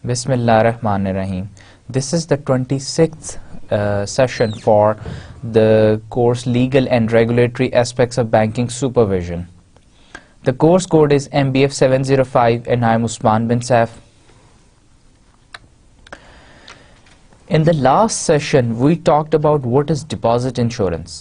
Bismillah ar-Rahman ar-Rahim. This is the 26th session for the course Legal and Regulatory Aspects of Banking Supervision. The course code is MBF 705 and I am Usman bin Saif. In the last session, we talked about what is deposit insurance.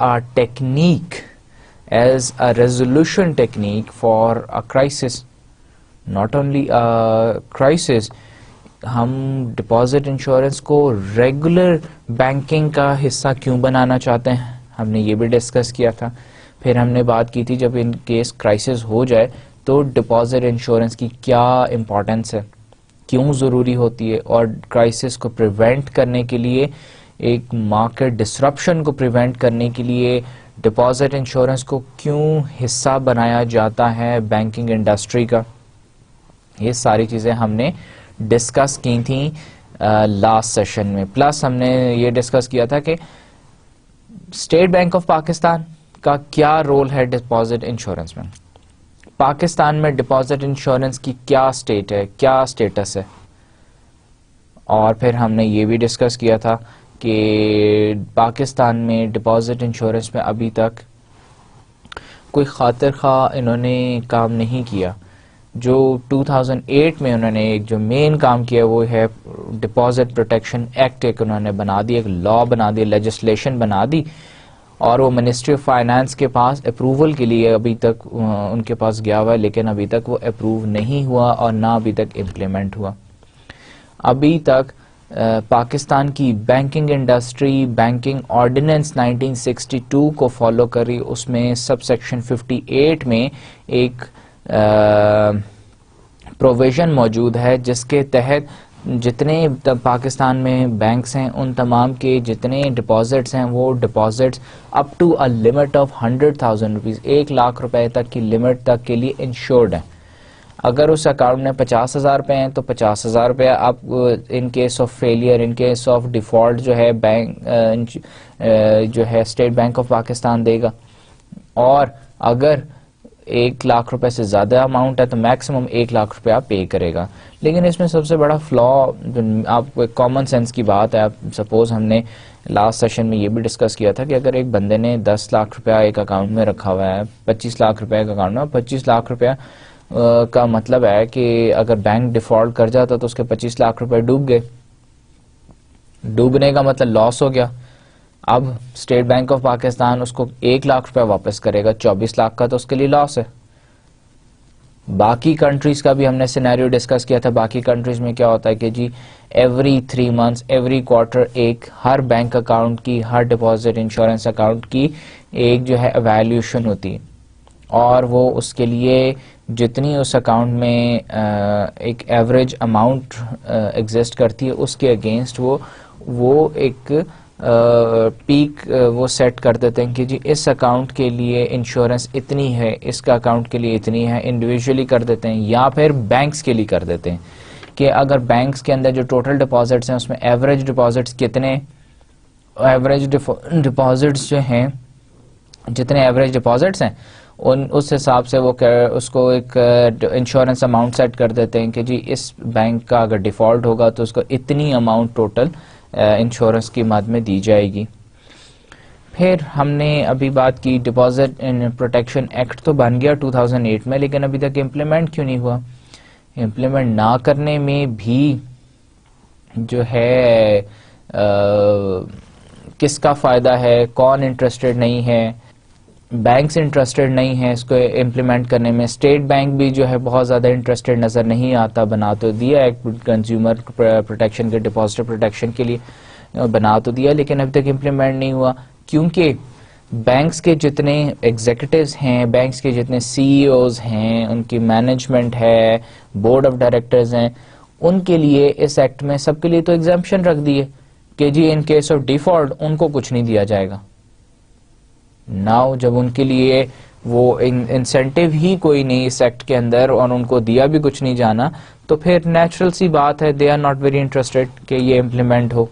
a technique, as a resolution technique for a crisis. Not only a crisis, ہم deposit insurance کو regular banking کا حصہ کیوں بنانا چاہتے ہیں، ہم نے یہ بھی ڈسکس کیا تھا. پھر ہم نے بات کی تھی جب ان کیس کرائسس ہو جائے تو ڈپازٹ انشورنس کی کیا امپورٹنس ہے، کیوں ضروری ہوتی ہے، اور کرائسس کو پریونٹ کرنے کے لیے، ایک مارکیٹ ڈسرپشن کو پریونٹ کرنے کے لیے ڈپازٹ انشورنس کو کیوں حصہ بنایا جاتا ہے بینکنگ انڈسٹری کا. یہ ساری چیزیں ہم نے ڈسکس کی تھیں لاسٹ سیشن میں. پلس ہم نے یہ ڈسکس کیا تھا کہ اسٹیٹ بینک آف پاکستان کا کیا رول ہے ڈپازٹ انشورنس میں، پاکستان میں ڈپازٹ انشورنس کی کیا اسٹیٹ ہے، کیا اسٹیٹس ہے. اور پھر ہم نے یہ بھی ڈسکس کیا تھا کہ پاکستان میں ڈپازٹ انشورنس میں ابھی تک کوئی خاطر خواہ انہوں نے کام نہیں کیا. جو 2008 میں انہوں نے ایک جو مین کام کیا وہ ہے ڈپازٹ پروٹیکشن ایکٹ، ایک انہوں نے بنا دی، ایک لا بنا دی، لیجسلیشن بنا دی، اور وہ منسٹری آف فائنانس کے پاس اپروول کے لیے ابھی تک ان کے پاس گیا ہوا ہے، لیکن ابھی تک وہ اپروو نہیں ہوا اور نہ ابھی تک امپلیمنٹ ہوا. ابھی تک پاکستان کی بینکنگ انڈسٹری بینکنگ آرڈیننس 1962 کو فالو کر رہی. اس میں سب سیکشن 58 میں ایک پروویژن موجود ہے جس کے تحت جتنے پاکستان میں بینکس ہیں ان تمام کے جتنے ڈپازٹس ہیں وہ deposits up to a limit of 100,000 rupees, 1,00,000 روپے تک کی لمٹ تک کے لیے انشورڈ ہیں. اگر اس اکاؤنٹ میں 50,000 روپے ہیں تو 50,000 روپے آپ ان case of failure, in case of default جو ہے بینک جو ہے اسٹیٹ بینک آف پاکستان دے گا. اور اگر 1,00,000 روپے سے زیادہ اماؤنٹ ہے تو میکسیمم 1,00,000 روپے آپ پے کرے گا. لیکن اس میں سب سے بڑا فلا، آپ کامن سینس کی بات ہے، آپ سپوز ہم نے لاسٹ سیشن میں یہ بھی ڈسکس کیا تھا کہ اگر ایک بندے نے 10,00,000 روپیہ ایک اکاؤنٹ میں رکھا ہوا ہے، 25,00,000 روپے ایک اکاؤنٹ میں، 25,00,000 روپیہ کا مطلب ہے کہ اگر بینک ڈیفالٹ کر جاتا تو اس کے 25,00,000 روپے ڈوب گئے. ڈوبنے کا مطلب لاس ہو گیا. اب اسٹیٹ بینک آف پاکستان اس کو 1,00,000 روپے واپس کرے گا، 24,00,000 کا تو اس کے لیے لاس ہے. باقی کنٹریز کا بھی ہم نے سینیریو ڈسکس کیا تھا. باقی کنٹریز میں کیا ہوتا ہے کہ جی ایوری 3 months ایوری کوارٹر ایک ہر بینک اکاؤنٹ کی، ہر ڈپازٹ انشورنس اکاؤنٹ کی ایک جو ہے ایویلیوشن ہوتی ہے، اور وہ اس کے لیے جتنی اس اکاؤنٹ میں ایک ایوریج اماؤنٹ ایگزسٹ کرتی ہے اس کے اگینسٹ وہ ایک پیک وہ سیٹ کر دیتے ہیں کہ جی اس اکاؤنٹ کے لیے انشورنس اتنی ہے، اس کا اکاؤنٹ کے لیے اتنی ہے. انڈیویجولی کر دیتے ہیں یا پھر بینکس کے لیے کر دیتے ہیں کہ اگر بینکس کے اندر جو ٹوٹل ڈپازٹس ہیں اس میں ایوریج ڈپازٹس کتنے، ایوریج ڈپازٹس جو ہیں جتنے ایوریج ڈپازٹس ہیں اس حساب سے وہ اس کو ایک انشورنس اماؤنٹ سیٹ کر دیتے ہیں کہ جی اس بینک کا اگر ڈیفالٹ ہوگا تو اس کو اتنی اماؤنٹ ٹوٹل انشورنس کی مد میں دی جائے گی. پھر ہم نے ابھی بات کی ڈپازٹ پروٹیکشن ایکٹ تو بن گیا 2008 میں، لیکن ابھی تک امپلیمنٹ کیوں نہیں ہوا؟ امپلیمنٹ نہ کرنے میں بھی جو ہے کس کا فائدہ ہے، کون انٹرسٹڈ نہیں ہے؟ بینکس انٹرسٹڈ نہیں ہیں اس کو امپلیمنٹ کرنے میں. اسٹیٹ بینک بھی جو ہے بہت زیادہ انٹرسٹڈ نظر نہیں آتا. بنا تو دیا ایک کنزیومر پروٹیکشن کے، ڈپازٹ پروٹیکشن کے لیے بنا تو دیا، لیکن ابھی تک امپلیمنٹ نہیں ہوا کیونکہ بینکس کے جتنے ایگزیکٹوز ہیں، بینکس کے جتنے سی ای اوز ہیں، ان کی مینجمنٹ ہے، بورڈ آف ڈائریکٹرز ہیں، ان کے لیے اس ایکٹ میں سب کے لیے تو ایگزمپشن رکھ دی ہے کہ جی ان کیس آف ڈیفالٹ ان کو کچھ نہیں دیا جائے گا. ناؤ جب ان کے لیے وہ انسینٹیو ہی کوئی نہیں اس ایکٹ کے اندر اور ان کو دیا بھی کچھ نہیں جانا, تو پھر نیچرل سی بات ہے they are not very interested کہ یہ امپلیمنٹ ہو.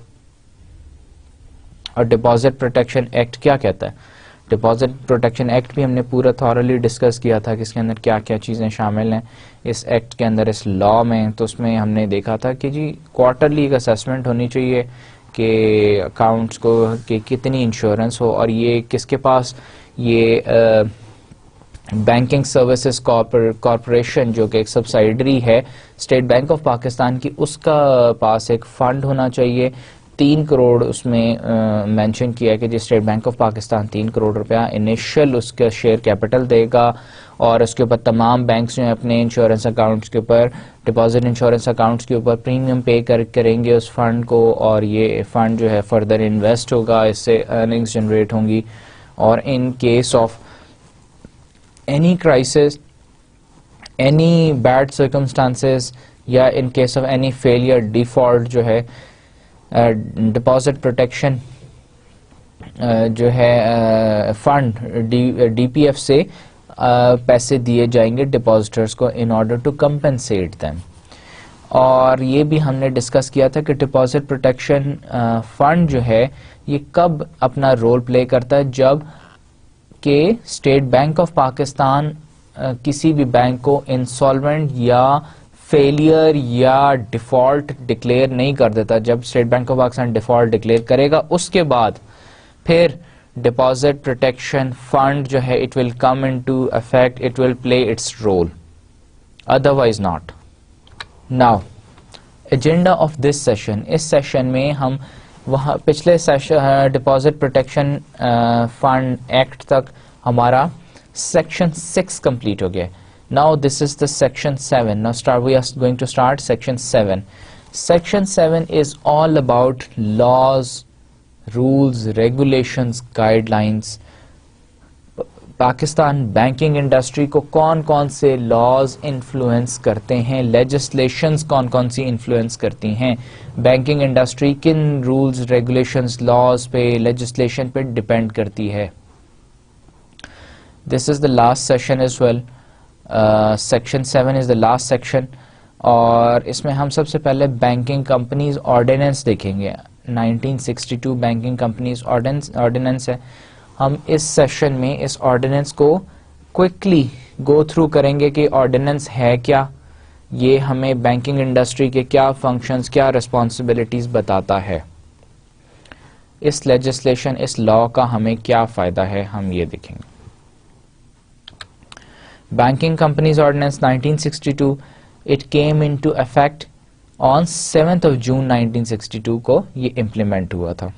اور ڈپازٹ پروٹیکشن ایکٹ کیا کہتا ہے؟ ڈپازٹ پروٹیکشن ایکٹ بھی ہم نے پورا تھورلی ڈسکس کیا تھا کہ اس کے اندر کیا کیا چیزیں شامل ہیں اس ایکٹ کے اندر, اس لا میں. تو اس میں ہم نے دیکھا تھا کہ جی کوارٹرلی ایک اسیسمنٹ ہونی چاہیے کہ اکاؤنٹس کو کہ کتنی انشورنس ہو, اور یہ کس کے پاس یہ بینکنگ سروسز کارپوریشن جو کہ ایک سبسائڈری ہے اسٹیٹ بینک آف پاکستان کی, اس کا پاس ایک فنڈ ہونا چاہیے. 3 کروڑ اس میں مینشن کیا کہ جی State bank of Pakistan 3 crore روپیہ انیشل اس کا شیئر کیپٹل دے گا, اور اس کے اوپر تمام بینکس جو ہیں اپنے انشورنس اکاؤنٹس کے اوپر, ڈپازٹ انشورنس اکاؤنٹس کے اوپر پریمیم پے کریں گے اس فنڈ کو, اور یہ فنڈ جو ہے فردر انویسٹ ہوگا, اس سے ارننگز جنریٹ ہوں گی. اور in case of any crisis, any bad circumstances, یا in case of any failure default جو ہے ڈپازٹ پروٹیکشن جو ہے فنڈ ڈی پی ایف سے پیسے دیے جائیں گے ڈپازیٹرز کو in order to compensate them. اور یہ بھی ہم نے ڈسکس کیا تھا کہ ڈپازٹ پروٹیکشن فنڈ جو ہے یہ کب اپنا رول پلے کرتا ہے, جب کہ اسٹیٹ بینک آف پاکستان کسی بھی بینک کو انسالوینٹ یا فیلئر یا ڈیفالٹ ڈکلیئر نہیں کر دیتا. جب state bank of Pakistan default declare کرے گا اس کے بعد پھر ڈپازٹ پروٹیکشن فنڈ جو ہے it will come into effect, it will play its role, otherwise not. Now agenda of this session, اس سیشن میں ہم وہاں پچھلے session deposit protection fund act تک ہمارا سیکشن 6 کمپلیٹ ہو گیا. Now this is the section 7. Now we are going to start section 7. Section 7 is all about laws, rules, regulations, guidelines. Pakistan banking industry کو کون کون سے لاز انفلوئنس کرتے ہیں, legislations کون کون سی انفلوئنس کرتی ہیں, بینکنگ انڈسٹری کن رولز, ریگولیشنز, لاز پہ, لیجسلیشن پہ ڈپینڈ کرتی ہے. This is the last session as well. Section 7 is the last section, اور اس میں ہم سب سے پہلے بینکنگ کمپنیز آرڈیننس دیکھیں گے. 1962 بینکنگ کمپنیز آرڈیننس ہے. ہم اس سیشن میں اس آرڈیننس کو کوئکلی گو تھرو کریں گے کہ آرڈیننس ہے کیا, یہ ہمیں بینکنگ انڈسٹری کے کیا فنکشنز, کیا ریسپانسبلٹیز بتاتا ہے, اس لیجسلیشن, اس لا کا ہمیں کیا فائدہ ہے, ہم یہ دیکھیں گے. Banking Companies Ordinance 1962, it came into effect on 7th of June 1962 کو یہ implement ہوا تھا.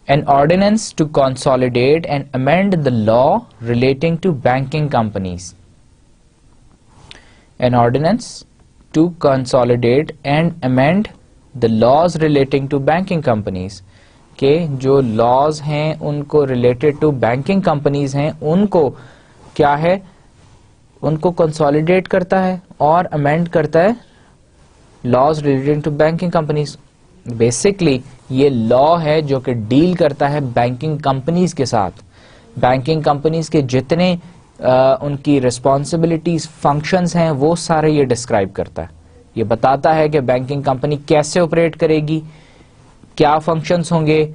An ordinance to consolidate and amend the law relating to banking companies. An ordinance to consolidate and amend the laws relating to banking companies. کہ جو laws ہیں ان کو related to banking companies ہیں ان کو کیا ہے, ان کو کنسالیڈیٹ کرتا ہے اور امینڈ کرتا ہے laws relating to banking companies. Basically یہ لا ہے جو کہ ڈیل کرتا ہے بینکنگ کمپنیز کے ساتھ. بینکنگ کمپنیز کے جتنے ان کی ریسپانسبلٹیز, فنکشنز ہیں, وہ سارے یہ ڈسکرائب کرتا ہے. یہ بتاتا ہے کہ بینکنگ کمپنی کیسے آپریٹ کرے گی, کیا فنکشنز ہوں گے,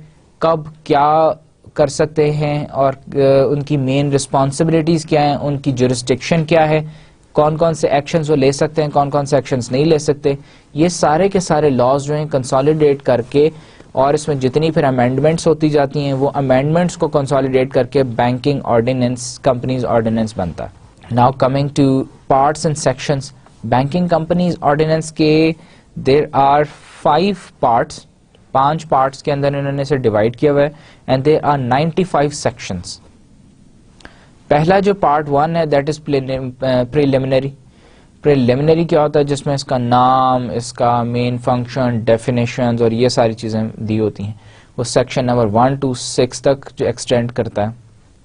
کب کیا کر سکتے ہیں, اور ان کی مین رسپانسبلٹیز کیا ہیں, ان کی جورسڈکشن کیا ہے, کون کون سے ایکشنز وہ لے سکتے ہیں, کون کون سے ایکشنز نہیں لے سکتے. یہ سارے کے سارے لاز جو ہیں کنسالیڈیٹ کر کے, اور اس میں جتنی پھر امینڈمنٹس ہوتی جاتی ہیں وہ امینڈمنٹس کو کنسالیڈیٹ کر کے بینکنگ آرڈیننس, کمپنیز آرڈیننس بنتا ہے. Now coming two parts and sections. Banking companies ordinance کے دیر آر 5 پارٹس, 5 پارٹس کے اندر انہوں نے اسے ڈیوائڈ کیا ہوا ہے, اینڈ دیر آر 95 سیکشنز. پہلا جو پارٹ 1 ہے دیٹ از پریلیمنری. پریلیمنری کیا ہوتا ہے, جس میں اس کا نام, اس کا مین فنکشن, ڈیفینیشنز اور یہ ساری چیزیں دی ہوتی ہیں. وہ سیکشن نمبر 1 to 6 تک جو ایکسٹینڈ کرتا ہے.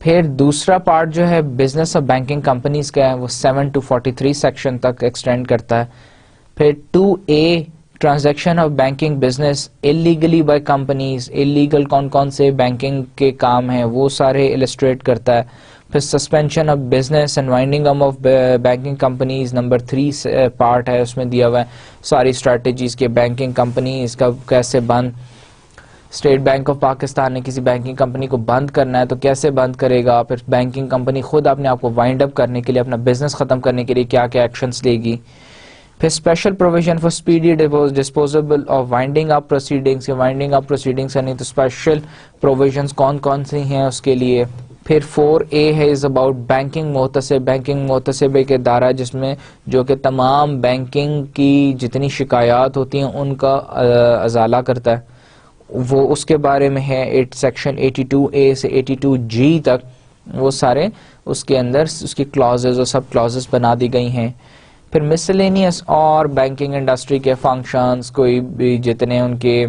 پھر دوسرا پارٹ جو ہے بزنس آف بینکنگ کمپنیز کا ہے, وہ 7 to 43 سیکشن تک ایکسٹینڈ کرتا ہے. پھر 2A transaction of banking business illegally by companies. illegal کون کون سے بینکنگ کے کام ہیں وہ سارے illustrate کرتا ہے. پھر suspension of business and winding of banking companies number 3 part ہے, اس میں دیا ہوا ہے ساری اسٹریٹجیز کے بینکنگ کمپنیز کا کیسے بند. اسٹیٹ بینک آف پاکستان نے کسی بینکنگ کمپنی کو بند کرنا ہے تو کیسے بند کرے گا, پھر بینکنگ کمپنی خود اپنے آپ کو وائنڈ اپ کرنے کے لیے, اپنا بزنس ختم کرنے کے لیے کیا کیا ایکشنز لے گی. پھر special provision for speedy disposable of winding up proceedings, winding up proceedings یعنی تو اسپیشل پروویژنس کون کون سی ہیں اس کے لیے. پھر 4A ہے از اباؤٹ بینکنگ محتسب, بینکنگ محتسب ایک ادارہ جس میں جو کہ تمام بینکنگ کی جتنی شکایات ہوتی ہیں ان کا ازالہ کرتا ہے, وہ اس کے بارے میں ہے. سیکشن 82A سے 82G تک وہ سارے اس کے اندر اس کی کلازز اور سب کلازز بنا دی گئی ہیں. پھر مسلینیس اور بینکنگ انڈسٹری کے فنکشنز, کوئی بھی جتنے ان کے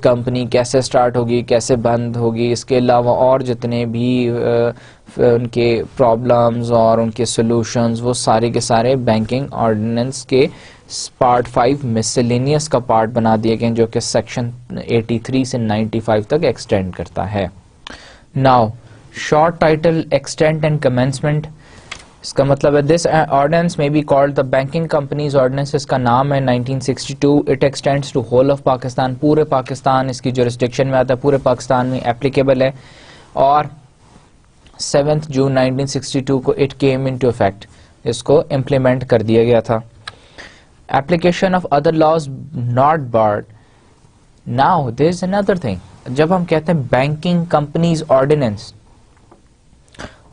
کمپنی کیسے سٹارٹ ہوگی کیسے بند ہوگی, اس کے علاوہ اور جتنے بھی ان کے پرابلمز اور ان کے سلوشنز وہ سارے کے سارے بینکنگ آرڈیننس کے پارٹ 5 مسلینیس کا پارٹ بنا دیے گئے جو کہ سیکشن 83 سے 95 تک ایکسٹینڈ کرتا ہے. Now short title extent and commencement, اس کا مطلب ہے this ordinance may be called the banking companies ordinance, اس کا نام ہے 1962. It extends to whole of Pakistan, پورے پاکستان اس کی جورسڈکشن میں آتا ہے, پورے پاکستان میں اپلیکیبل ہے. اور 7 جون 1962 کو اٹ کیم انٹو افیکٹ, اس کو امپلیمنٹ کر دیا گیا تھا. application of other laws not barred. Now there is another thing, جب ہم کہتے ہیں banking companies ordinance,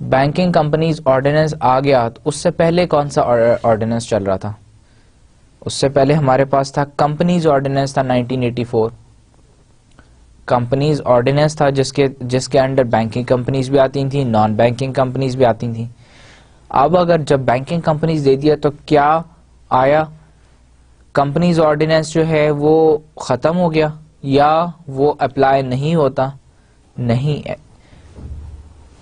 banking companies ordinance آ گیا تو اس سے پہلے کون سا آرڈیننس چل رہا تھا؟ اس سے پہلے ہمارے پاس تھا کمپنیز آرڈیننس تھا 1984. کمپنیز آرڈیننس تھا جس کے انڈر بینکنگ کمپنیز بھی آتی تھیں, نان بینکنگ کمپنیز بھی آتی تھیں. اب اگر جب بینکنگ کمپنیز دے دیا تو کیا آیا, کمپنیز آرڈیننس جو ہے وہ ختم ہو گیا یا وہ اپلائی نہیں ہوتا؟ نہیں,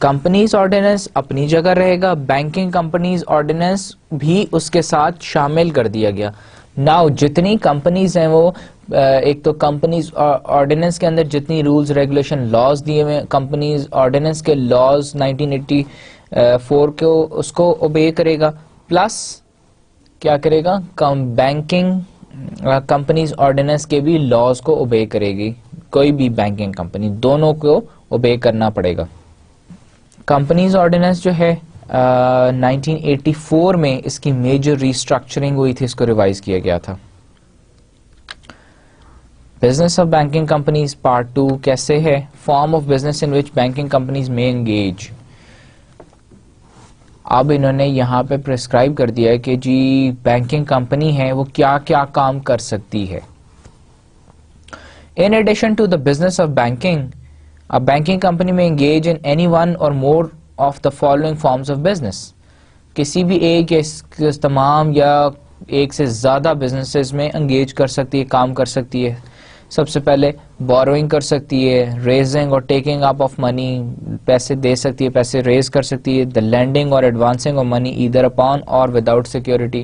کمپنیز آرڈیننس اپنی جگہ رہے گا, بینکنگ کمپنیز آرڈیننس بھی اس کے ساتھ شامل کر دیا گیا. ناؤ جتنی کمپنیز ہیں وہ ایک تو کمپنیز آرڈیننس کے اندر جتنی رولز ریگولیشن لاز دیے ہوئے, کمپنیز آرڈیننس کے لاز 1984 کو اس کو اوبے کرے گا, پلس کیا کرے گا, بینکنگ کمپنیز آرڈیننس کے بھی لاز کو اوبے کرے گی. کوئی بھی بینکنگ کمپنی, دونوں کو اوبے کرنا پڑے گا. کمپنیز آرڈیننس جو ہے 1984 میں اس کی میجر ریسٹرکچرنگ ہوئی تھی, اس کو ریوائز کیا گیا تھا. Business of banking companies part 2 کیسے ہے, form of business in which banking companies میں انگیج. اب انہوں نے یہاں پہ پرسکرائب کر دیا ہے کہ جی بینکنگ کمپنی ہے وہ کیا کیا کام کر سکتی ہے. In addition to the business of banking, a banking company may engage in any one or more of the following forms of business. کسی بھی ایک یا تمام یا ایک سے زیادہ بزنسز میں انگیج کر سکتی ہے, کام کر سکتی ہے. سب سے پہلے بوروئنگ کر سکتی ہے, ریزنگ اور ٹیکنگ اپ آف منی, پیسے دے سکتی ہے, پیسے ریز کر سکتی ہے. The lending or advancing of money either upon or without security,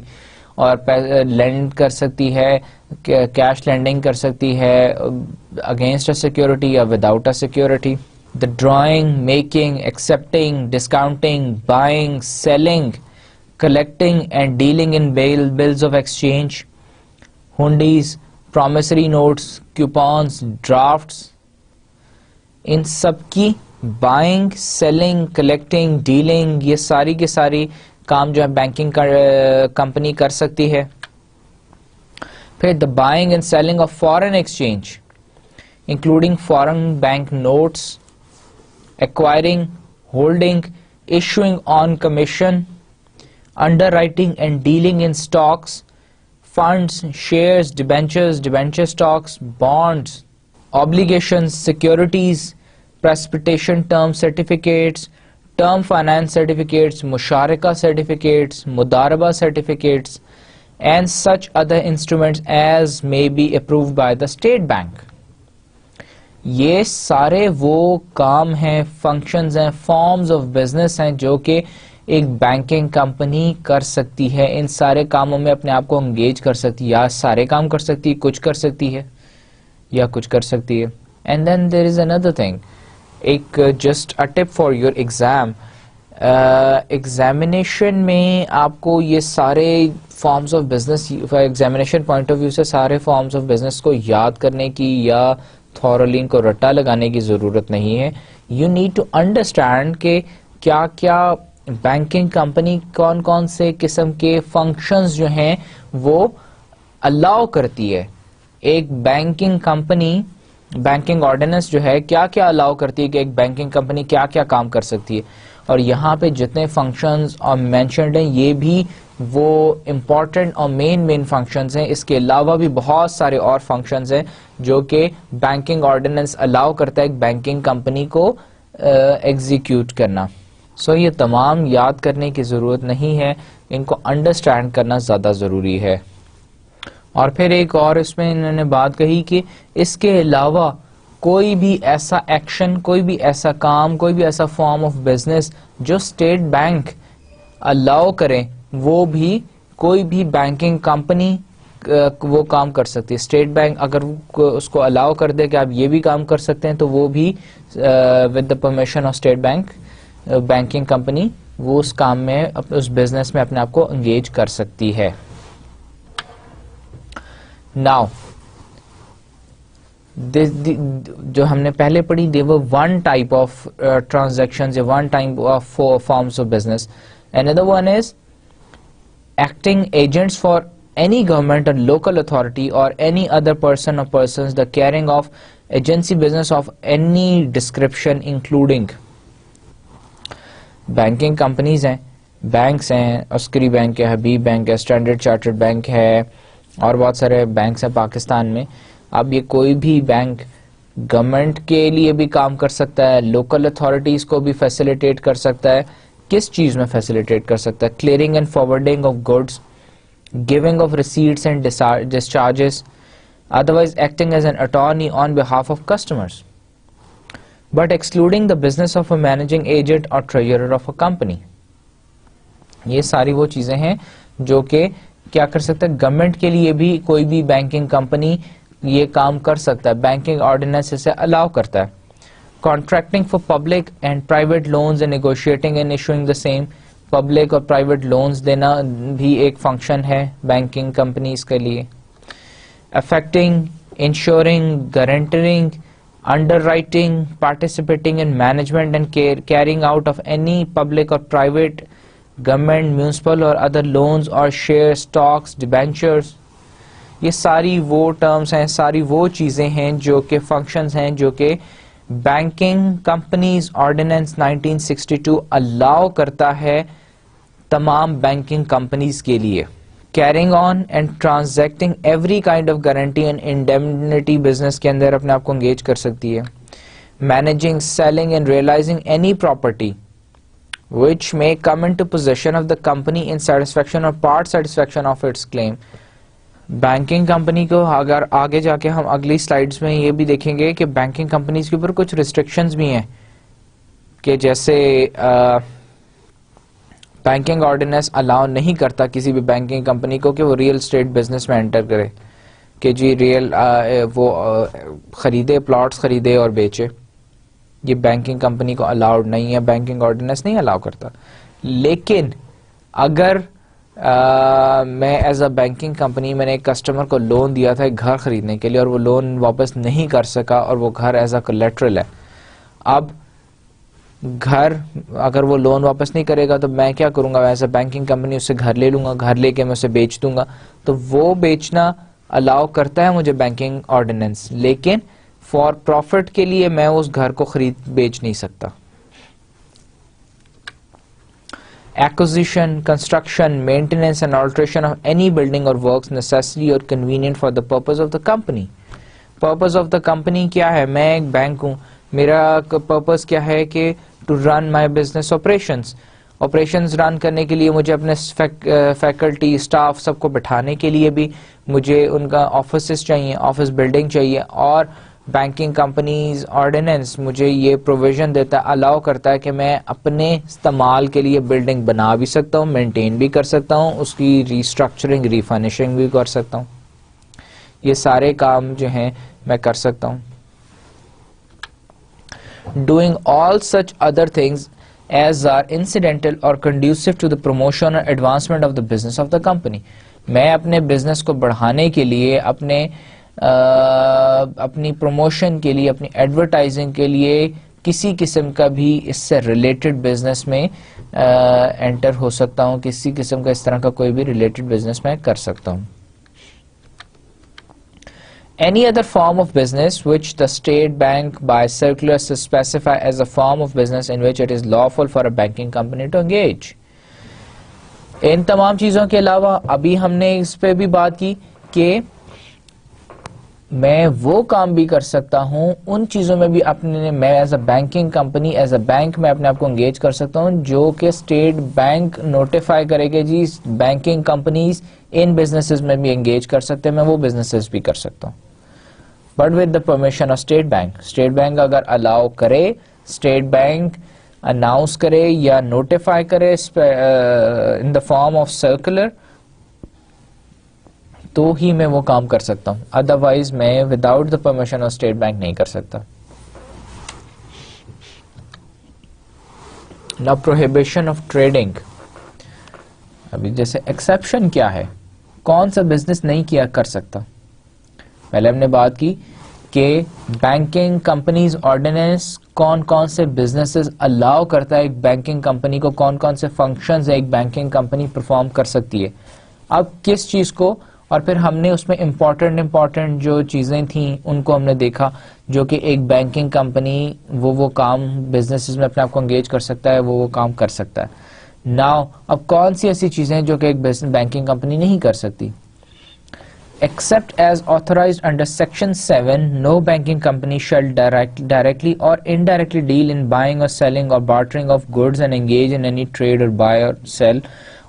اور لینڈ کر سکتی ہے, کیش لینڈنگ کر سکتی ہے اگینسٹ اے سیکورٹی یا without a security. The drawing, making, accepting, discounting, buying, selling, collecting and dealing in bills of exchange, hundies, promissory notes, coupons, drafts, ان سب کی buying, selling, collecting, dealing یہ ساری کی ساری کام جو ہے بینکنگ کمپنی کر سکتی ہے. پھر the buying and selling of foreign exchange including foreign bank notes, acquiring, holding, issuing on commission, underwriting and dealing in stocks, funds, shares, debentures, debenture stocks, bonds, obligations, securities, precipitation term certificates, term finance certificates, musharaka certificates, mudaraba certificates, and such other instruments as may be approved by the state bank. یہ سارے وہ کام ہیں, functions ہیں, forms of business ہیں جو کہ ایک banking company کر سکتی ہے؟ ان سارے کاموں میں اپنے آپ کو انگیج کر سکتی ہے، یا سارے کام کر سکتی ہے، کچھ کر سکتی ہے یا کچھ کر سکتی ہے. And then there is another thing, ایک just a tip for your exam. Examination میں آپ کو یہ سارے forms of business, examination point of view سے سارے فارمز آف بزنس کو یاد کرنے کی یا تھورلی ان کو رٹا لگانے کی ضرورت نہیں ہے. یو نیڈ ٹو انڈرسٹینڈ کہ کیا کیا بینکنگ کمپنی کون کون سے قسم کے فنکشنز جو ہیں وہ الاؤ کرتی ہے. ایک بینکنگ کمپنی، بینکنگ آرڈیننس جو ہے کیا کیا الاؤ کرتی ہے کہ ایک بینکنگ کمپنی کیا کیا کام کر سکتی ہے. اور یہاں پہ جتنے فنکشنز اور مینشنڈ ہیں یہ بھی وہ امپورٹنٹ اور مین فنکشنز ہیں. اس کے علاوہ بھی بہت سارے اور فنکشنز ہیں جو کہ بینکنگ آرڈیننس الاؤ کرتا ہے ایک بینکنگ کمپنی کو ایگزیکیوٹ کرنا. سو یہ تمام یاد کرنے کی ضرورت نہیں ہے، ان کو انڈرسٹینڈ کرنا زیادہ ضروری ہے. اور پھر ایک اور اس میں انہوں نے بات کہی کہ اس کے علاوہ کوئی بھی ایسا ایکشن، کوئی بھی ایسا کام، کوئی بھی ایسا فارم آف بزنس جو اسٹیٹ بینک الاؤ کریں وہ بھی کوئی بھی بینکنگ کمپنی وہ کام کر سکتی ہے. اسٹیٹ بینک اگر اس کو الاؤ کر دے کہ آپ یہ بھی کام کر سکتے ہیں تو وہ بھی with the permission of State bank banking company وہ اس کام میں، اس بزنس میں اپنے آپ کو انگیج کر سکتی ہے. ناؤ جو ہم نے پہلے پڑھی they were one type of transactions یا one type of forms of business. Another one is acting agents for any government or local authority or any other person or persons, the carrying of agency business of any description including banking companies ہیں، banks ہیں، عسکری bank ہے، حبیب bank ہے، standard chartered bank ہے اور بہت سارے banks ہیں پاکستان میں. اب یہ کوئی بھی بینک گورنمنٹ کے لیے بھی کام کر سکتا ہے، لوکل اتھارٹیز کو بھی فیسیلیٹیٹ کر سکتا ہے. کس چیز میں فیسیلیٹیٹ کر سکتا ہے؟ Clearing and forwarding of goods, giving of receipts and discharges, otherwise acting as an attorney on behalf of customers but excluding the business of a managing agent or treasurer of a company. یہ ساری وہ چیزیں ہیں جو کہ کیا کر سکتا ہے، گورنمنٹ کے لیے بھی کوئی بھی بینکنگ کمپنی یہ کام کر سکتا ہے، بینکنگ آرڈیننس اسے الاؤ کرتا ہے. Contracting for public and private loans and negotiating and issuing the same. Public اور پرائیویٹ لونز دینا بھی ایک فنکشن ہے بینکنگ کمپنیز کے لیے. Affecting, ensuring, guaranteeing, underwriting, participating in management and carrying out of any public or private, government, municipal or other loans or share stocks, debentures. یہ ساری وہ ٹرمز ہیں، ساری وہ چیزیں ہیں جو کہ فنکشنز ہیں جو کہ بینکنگ کمپنیز آرڈیننس 1962 الاؤ کرتا ہے تمام بینکنگ کمپنیز کے لیے. Carrying on and transacting every kind of guarantee and indemnity business کے اندر اپنے آپ کو انگیج کر سکتی ہے. Managing, selling and realizing any property which may come into possession of the company in satisfaction or part satisfaction of its claim. Banking company کو اگر آگے جا کے ہم اگلی سلائیڈز میں یہ بھی دیکھیں گے کہ بینکنگ کمپنیز کے اوپر کچھ ریسٹرکشنز بھی ہیں کہ جیسے بینکنگ آرڈیننس الاؤ نہیں کرتا کسی بھی بینکنگ کمپنی کو کہ وہ ریئل اسٹیٹ بزنس میں انٹر کرے کہ جی ریئل وہ خریدے، پلاٹس خریدے اور بیچے. یہ بینکنگ کمپنی کو الاؤڈ نہیں ہے، بینکنگ آرڈیننس نہیں الاؤ کرتا. لیکن اگر میں ایز اے بینکنگ کمپنی میں نے ایک کسٹمر کو لون دیا تھا ایک گھر خریدنے کے لیے اور وہ لون واپس نہیں کر سکا اور وہ گھر ایز اے کولیٹرل ہے، اب گھر اگر وہ لون واپس نہیں کرے گا تو میں کیا کروں گا؟ ایز اے بینکنگ کمپنی اس سے گھر لے لوں گا، گھر لے کے میں اسے بیچ دوں گا. تو وہ بیچنا الاؤ کرتا ہے مجھے بینکنگ آرڈیننس، لیکن فار پروفٹ کے لیے میں اس گھر کو خرید بیچ نہیں سکتا. Acquisition, construction, maintenance and alteration of any building or works necessary or convenient for the purpose of the company. Purpose of the company کیا ہے؟ میں ایک بینک ہوں، میرا purpose کیا ہے کہ to run my business operations. operations رن کرنے کے لیے مجھے اپنے فیکلٹی، اسٹاف سب کو بٹھانے کے لیے بھی مجھے ان کا آفیسز چاہیے، آفس بلڈنگ چاہیے اور بینکنگ کمپنیز آرڈیننس مجھے یہ پروویژن دیتا ہے, الاؤ کرتا ہے کہ میں اپنے استعمال کے لیے بلڈنگ بنا بھی سکتا ہوں, مینٹین بھی کر سکتا ہوں, اس کی ریسٹرکچرنگ ریفرنشنگ بھی کر سکتا ہوں. یہ سارے کام جو ہیں میں کر سکتا ہوں. Doing all such other things as are incidental or conducive to the promotion or advancement of the business of the company. میں اپنے بزنس کو بڑھانے کے لیے, اپنی پروموشن کے لیے, اپنی ایڈورٹائزنگ کے لیے کسی قسم کا بھی اس سے ریلیٹڈ بزنس میں انٹر ہو سکتا ہوں, کسی قسم کا اس طرح کا کوئی بھی ریلیٹڈ بزنس میں کر سکتا ہوں. Any other form of business which the State Bank by circular specify as a form of business in which it is lawful for a banking company to engage. ان تمام چیزوں کے علاوہ ابھی ہم نے اس پہ بھی بات کی کہ میں وہ کام بھی کر سکتا ہوں, ان چیزوں میں بھی میں as a banking company, as a bank میں اپنے آپ کو انگیج کر سکتا ہوں جو کہ اسٹیٹ بینک نوٹیفائی کرے کہ جی بینکنگ کمپنیز ان بزنسز میں بھی انگیج کر سکتے ہیں, میں وہ بزنسز بھی کر سکتا ہوں. But with the permission of State bank. State bank اگر الاؤ کرے, اسٹیٹ بینک اناؤنس کرے یا نوٹیفائی کرے ان دا فارم آف سرکولر, تو ہی میں وہ کام کر سکتا ہوں, ادروائز میں without the permission of State bank نہیں کر سکتا. نا پروہیبیشن آف ٹریڈنگ. ابھی جیسے ایکسیپشن کیا ہے, کون سا بزنس نہیں کیا کر سکتا. پہلے ہم نے بات کی کہ بینکنگ کمپنیز آرڈیننس کون کون سے بزنسز الاؤ کرتا ہے ایک بینکنگ کمپنی کو, کون کون سے فنکشنز ایک بینکنگ کمپنی پرفارم کر سکتی ہے. اب کس چیز کو, اور پھر ہم نے اس میں امپورٹنٹ جو چیزیں تھیں ان کو ہم نے دیکھا جو کہ ایک بینکنگ کمپنی وہ کام بزنسز میں اپنے آپ کو انگیج کر سکتا ہے, وہ کام کر سکتا ہے. ناؤ اب کون سی ایسی چیزیں جو کہ ایک بینکنگ کمپنی نہیں کر سکتی. Except as authorized under Section 7, no banking company shall directly or indirectly deal in buying or selling or bartering of goods and engage in any trade or buy or sell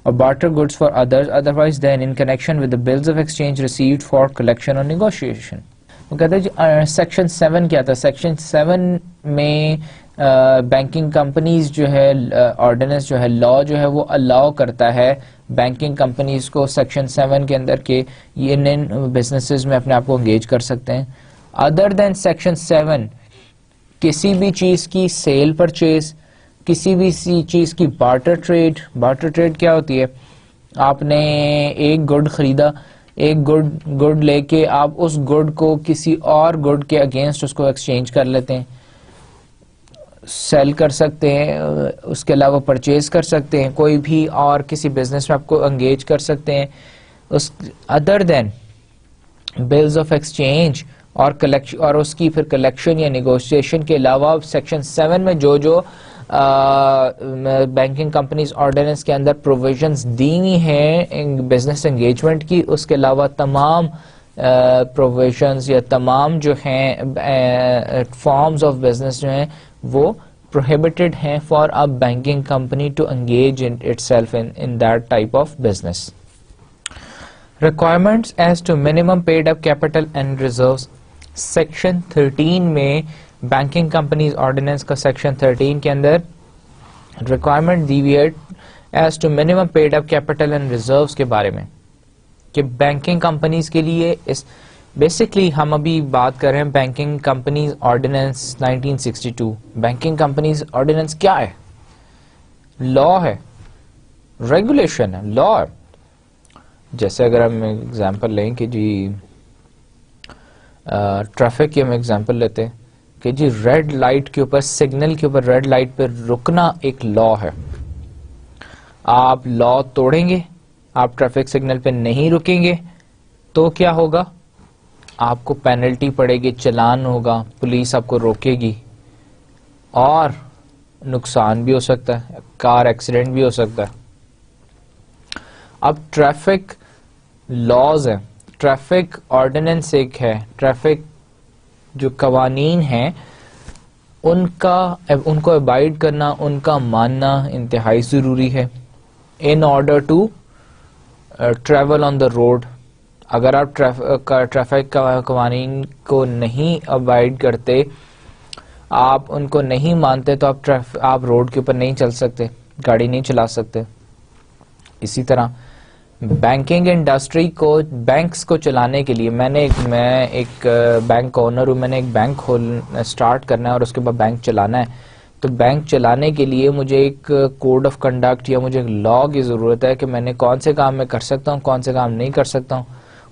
or barter goods for others otherwise than in connection with the bills of exchange received for collection or negotiation. وہ کہتے ہیں جی section 7 کیا تھا. Section 7 میں banking companies جو ہے ordinance جو ہے لا جو ہے وہ الاؤ کرتا ہے بینکنگ کمپنیز کو سیکشن 7 کے اندر کہ یہ ان بزنسز میں اپنے آپ کو انگیج کر سکتے ہیں. ادر دین سیکشن 7 کسی بھی چیز کی سیل پرچیز, کسی بھی چیز کی بارٹر ٹریڈ. بارٹر ٹریڈ کیا ہوتی ہے, آپ نے ایک گڈ خریدا, ایک گڈ لے کے آپ اس گڈ کو کسی اور گڈ کے اگینسٹ اس کو ایکسچینج کر لیتے ہیں, سیل کر سکتے ہیں, اس کے علاوہ پرچیز کر سکتے ہیں, کوئی بھی اور کسی بزنس میں آپ کو انگیج کر سکتے ہیں. Other than bills of exchange اور اس کی پھر کلیکشن یا نیگوشیشن کے علاوہ سیکشن 7 میں جو بینکنگ کمپنیز آرڈیننس کے اندر پروویژنز دی ہوئی ہیں بزنس انگیجمنٹ کی, اس کے علاوہ تمام پروویژنز یا تمام جو ہیں فارمز آف بزنس جو ہیں وہ prohibited ہیں for a banking company to engage in itself in that type of business. Requirements as to minimum paid up capital and reserves. Section 13 میں بینکنگ کمپنیز آرڈیننس کا سیکشن 13 کے اندر requirement دی ہوئی ہے as to minimum paid up capital and reserves کے بارے میں کہ بینکنگ کمپنیز کے لیے بیسکلی ہم ابھی بات کر رہے ہیں banking companies ordinance 1962. Banking companies ordinance کیا ہے؟ لا ہے, ریگولیشن ہے, لا ہے. جیسے اگر ہم ایگزامپل لیں کہ جی ٹریفک کی ہم ایگزامپل لیتے ہیں کہ جی ریڈ لائٹ کے اوپر, سگنل کے اوپر ریڈ لائٹ پہ رکنا ایک لا ہے. آپ لا توڑیں گے, آپ ٹریفک سگنل پہ نہیں رکیں گے تو کیا ہوگا؟ آپ کو پینلٹی پڑے گی, چلان ہوگا, پولیس آپ کو روکے گی اور نقصان بھی ہو سکتا ہے, کار ایکسیڈنٹ بھی ہو سکتا ہے. اب ٹریفک لاز ہیں, ٹریفک آرڈیننس ایک ہے, ٹریفک جو قوانین ہیں ان کو ابائڈ کرنا, ان کا ماننا انتہائی ضروری ہے in order to travel on the road. اگر آپ ٹریفک قوانین کو نہیں ابائڈ کرتے, آپ ان کو نہیں مانتے, تو آپ روڈ کے اوپر نہیں چل سکتے, گاڑی نہیں چلا سکتے. اسی طرح بینکنگ انڈسٹری کو, بینکس کو چلانے کے لیے, میں ایک بینک اونر ہوں, میں نے ایک بینک اسٹارٹ کرنا ہے اور اس کے بعد بینک چلانا ہے. تو بینک چلانے کے لیے مجھے ایک کوڈ آف کنڈکٹ یا مجھے ایک لا کی ضرورت ہے کہ میں نے کون سے کام میں کر سکتا ہوں, کون سے کام نہیں کر سکتا ہوں.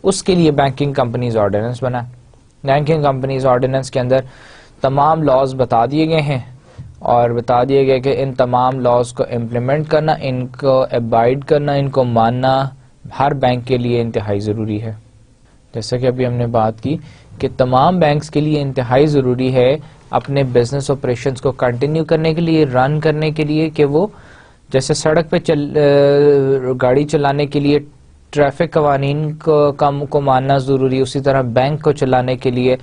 اس کے لیے بینکنگ کمپنیز آرڈیننس بنا. بینکنگ کمپنیز آرڈیننس کے اندر تمام لاز بتا دیے گئے ہیں, اور بتا دیا گیا کہ ان تمام لاز کو امپلیمنٹ کرنا, ان کو ابائڈ کرنا, ان کو ماننا ہر بینک کے لیے انتہائی ضروری ہے. جیسا کہ ابھی ہم نے بات کی کہ تمام بینکس کے لیے انتہائی ضروری ہے اپنے بزنس آپریشنز کو کنٹینیو کرنے کے لیے, رن کرنے کے لیے, کہ وہ جیسے سڑک پہ گاڑی چلانے کے لیے ٹریفک قوانین کو ماننا ضروری ہے, اسی طرح بینک کو چلانے کے لیے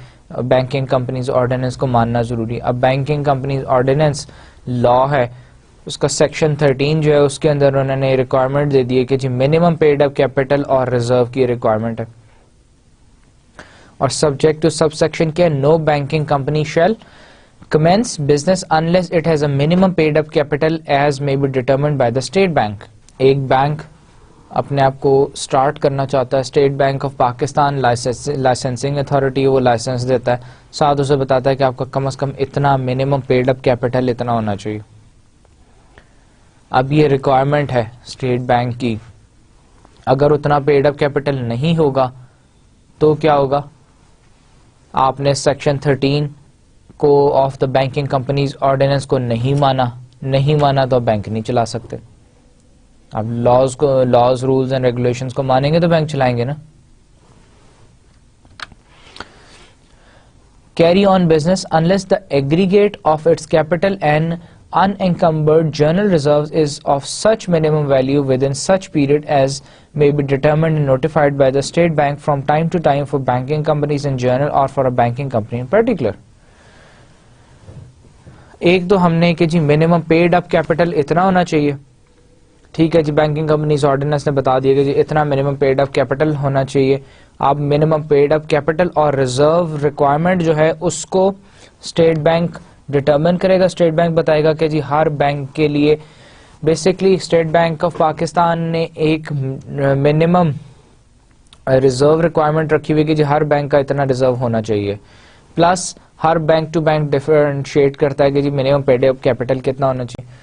بینکنگ کمپنیز آرڈیننس کو ماننا ضروری ہے. اب بینکنگ کمپنیز آرڈیننس لا ہے, اس کا سیکشن 13 جو ہے اس کے اندر انہوں نے ریکوائرمنٹ دے دی ہے کہ جی منیمم پیڈ اپ کیپٹل اور ریزرو کی ریکوائرمنٹ ہے. اور سبجیکٹ ٹو سب سیکشن کیا ہے, no banking company shall commence business unless it has a minimum paid up capital as may be determined by the state bank. ایک bank اپنے آپ کو سٹارٹ کرنا چاہتا ہے, state bank of Pakistan licensing authority, وہ لائسنس دیتا ہے, ساتھ اسے بتاتا ہے کہ آپ کا کم از کم اتنا منیمم پیڈ اپ کیپٹل اتنا ہونا چاہیے. اب یہ ریکوائرمنٹ ہے اسٹیٹ بینک کی, اگر اتنا پیڈ اپ کیپٹل نہیں ہوگا تو کیا ہوگا, آپ نے سیکشن 13 کو of the banking companies ordinance کو نہیں مانا تو بینک نہیں چلا سکتے. اب لاز رولز اینڈ ریگولیشنز کو مانیں گے تو بینک چلائیں گے نا. Carry on business unless the aggregate of its capital and unencumbered journal reserves is of such minimum value within such period as may be determined and notified by the state bank from time to time for banking companies in general or for a banking company in particular. ایک تو ہم نے کہ جی minimum paid up capital اتنا ہونا چاہیے, ٹھیک ہے جی, بینکنگ کمپنیز آرڈیننس نے بتا دیا کہ جی اتنا منیمم پیڈ اپ کیپٹل ہونا چاہیے. اب منیمم پیڈ اپ کیپٹل اور ریزرو ریکوائرمنٹ جو ہے اس کو اسٹیٹ بینک ڈٹرمن کرے گا. اسٹیٹ بینک بتائے گا کہ جی ہر بینک کے لیے basically state bank of Pakistan نے ایک منیمم ریزرو ریکوائرمنٹ رکھی ہوئی کہ جی ہر بینک کا اتنا ریزرو ہونا چاہیے, پلس ہر بینک ٹو بینک ڈفرینشیٹ کرتا ہے کہ جی منیمم پیڈ اپ کیپٹل کتنا ہونا چاہیے.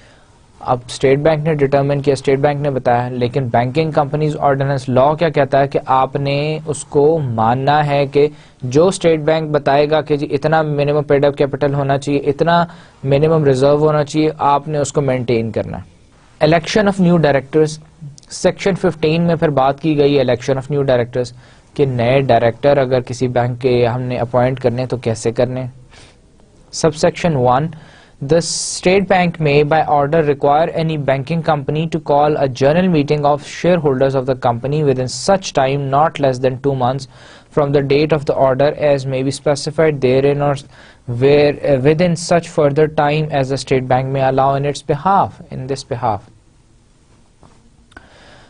اب اسٹیٹ بینک نے ڈٹرمن کیا, اسٹیٹ بینک نے بتایا, لیکن بینکنگ کمپنیز آرڈیننس لا کیا کہتا ہے کہ آپ نے اس کو ماننا ہے کہ جو اسٹیٹ بینک بتائے گا کہ جی اتنا منیمم پیڈ اپ کیپٹل ہونا چاہیے, اتنا منیمم ریزرو ہونا چاہیے, آپ نے اس کو مینٹین کرنا ہے. Election of new directors, section 15 میں پھر بات کی گئی الیکشن آف نیو ڈائریکٹرز کہ نئے ڈائریکٹر اگر کسی بینک کے ہم نے اپوائنٹ کرنے تو کیسے کرنے. Sub section 1, the state bank may by order require any banking company to call a general meeting of shareholders of the company within such time not less than 2 months from the date of the order as may be specified therein or within such further time as the state bank may allow in this behalf.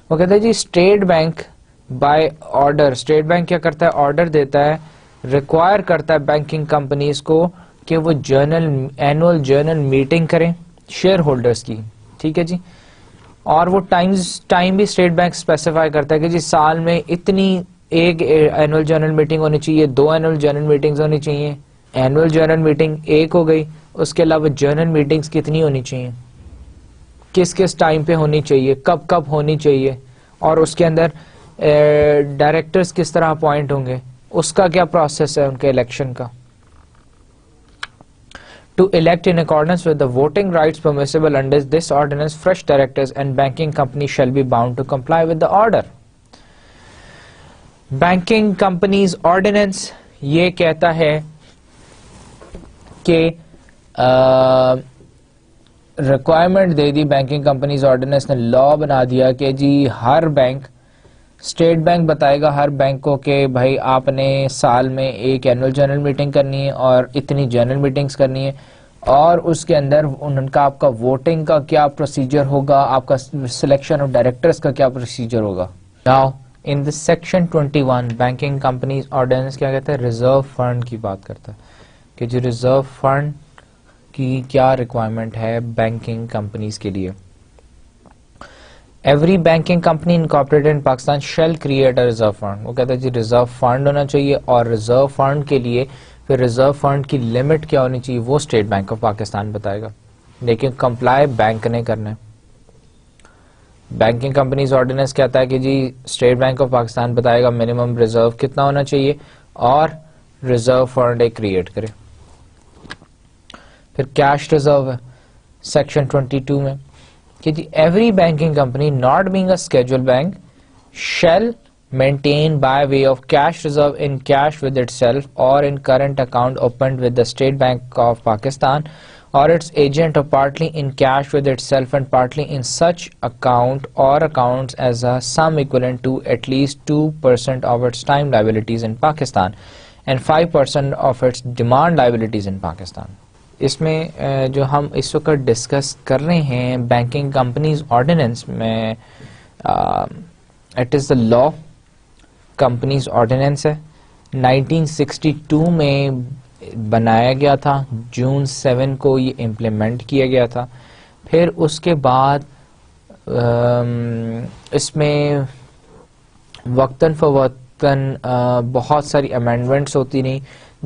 وہ کہتے ہیں جی State Bank by order, State Bank کیا کرتا ہے, order دیتا ہے, require کرتا ہے بینکنگ کمپنیز کو کہ وہ اینول جرنل میٹنگ کریں شیئر ہولڈرز کی, ٹھیک ہے جی, اور وہ ٹائم بھی اسٹیٹ بینک اسپیسیفائی کرتا ہے کہ جی سال میں اتنی ایک اینول جرنل میٹنگ ہونی چاہیے, 2 اینول جرنل میٹنگز ہونی چاہیے. اینول جرنل میٹنگ ایک ہو گئی, اس کے علاوہ جرنل میٹنگز کتنی ہونی چاہیے, کس ٹائم پہ ہونی چاہیے, کب ہونی چاہیے, اور اس کے اندر ڈائریکٹرز کس طرح اپوائنٹ ہوں گے, اس کا کیا پروسیس ہے ان کے الیکشن کا. To elect in accordance with the voting rights permissible under this ordinance, fresh directors and banking companies shall be bound to comply with the order. Banking companies ordinance یہ کہتا ہے کہ requirement they the banking companies ordinance نے, لا بنا دیا کہ جی ہر bank, state bank بتائے گا ہر bank کو کہ بھائی آپ نے سال میں ایک اینول جنرل میٹنگ کرنی ہے اور اتنی جنرل میٹنگز کرنی ہے, اور اس کے اندر ان کا آپ کا ووٹنگ کا کیا پروسیجر ہوگا, آپ کا سلیکشن آف ڈائریکٹرز کا کیا پروسیجر ہوگا. Now in this section 21 banking companies ordinance کیا کہتا ہے؟ ریزرو فنڈ کی بات کرتا ہے کہ جو ریزرو فنڈ کی کیا ریکوائرمنٹ ہے بینکنگ کمپنیز کے لیے. Every banking company incorporated in Pakistan shell create a reserve fund. وہ کہتا ہے جی ریزرو فنڈ ہونا چاہیے, اور ریزرو فنڈ کے لیے پھر ریزرو فنڈ کی لمٹ کیا ہونی چاہیے وہ اسٹیٹ بینک آف پاکستان بتائے گا, لیکن کمپلائی بینک نے کرنا ہے. بینکنگ کمپنیز آرڈیننس کہتا ہے کہ جی اسٹیٹ بینک آف پاکستان بتائے گا منیمم ریزرو کتنا ہونا چاہیے اور ریزرو فنڈ ایک کریٹ کرے. پھر کیش ریزرو ہے سیکشن 22 میں کہ جی every banking company not being a scheduled bank shall maintained by way of cash reserve in cash with itself or in current account opened with the State Bank of Pakistan or its agent, or partly in cash with itself and partly in such account or accounts as a sum equivalent to at least 2% of its time liabilities in Pakistan and 5% of its demand liabilities in Pakistan. اس میں جو ہم اس وقت discuss کر رہے ہیں banking companies ordinance میں, it is the law companies ordinance ہے, 1962 میں بنایا گیا تھا, جون 7 کو یہ امپلیمنٹ کیا گیا تھا. پھر اس کے بعد اس میں وقتاً فوقتاً بہت ساری امینڈمنٹس ہوتی رہیں,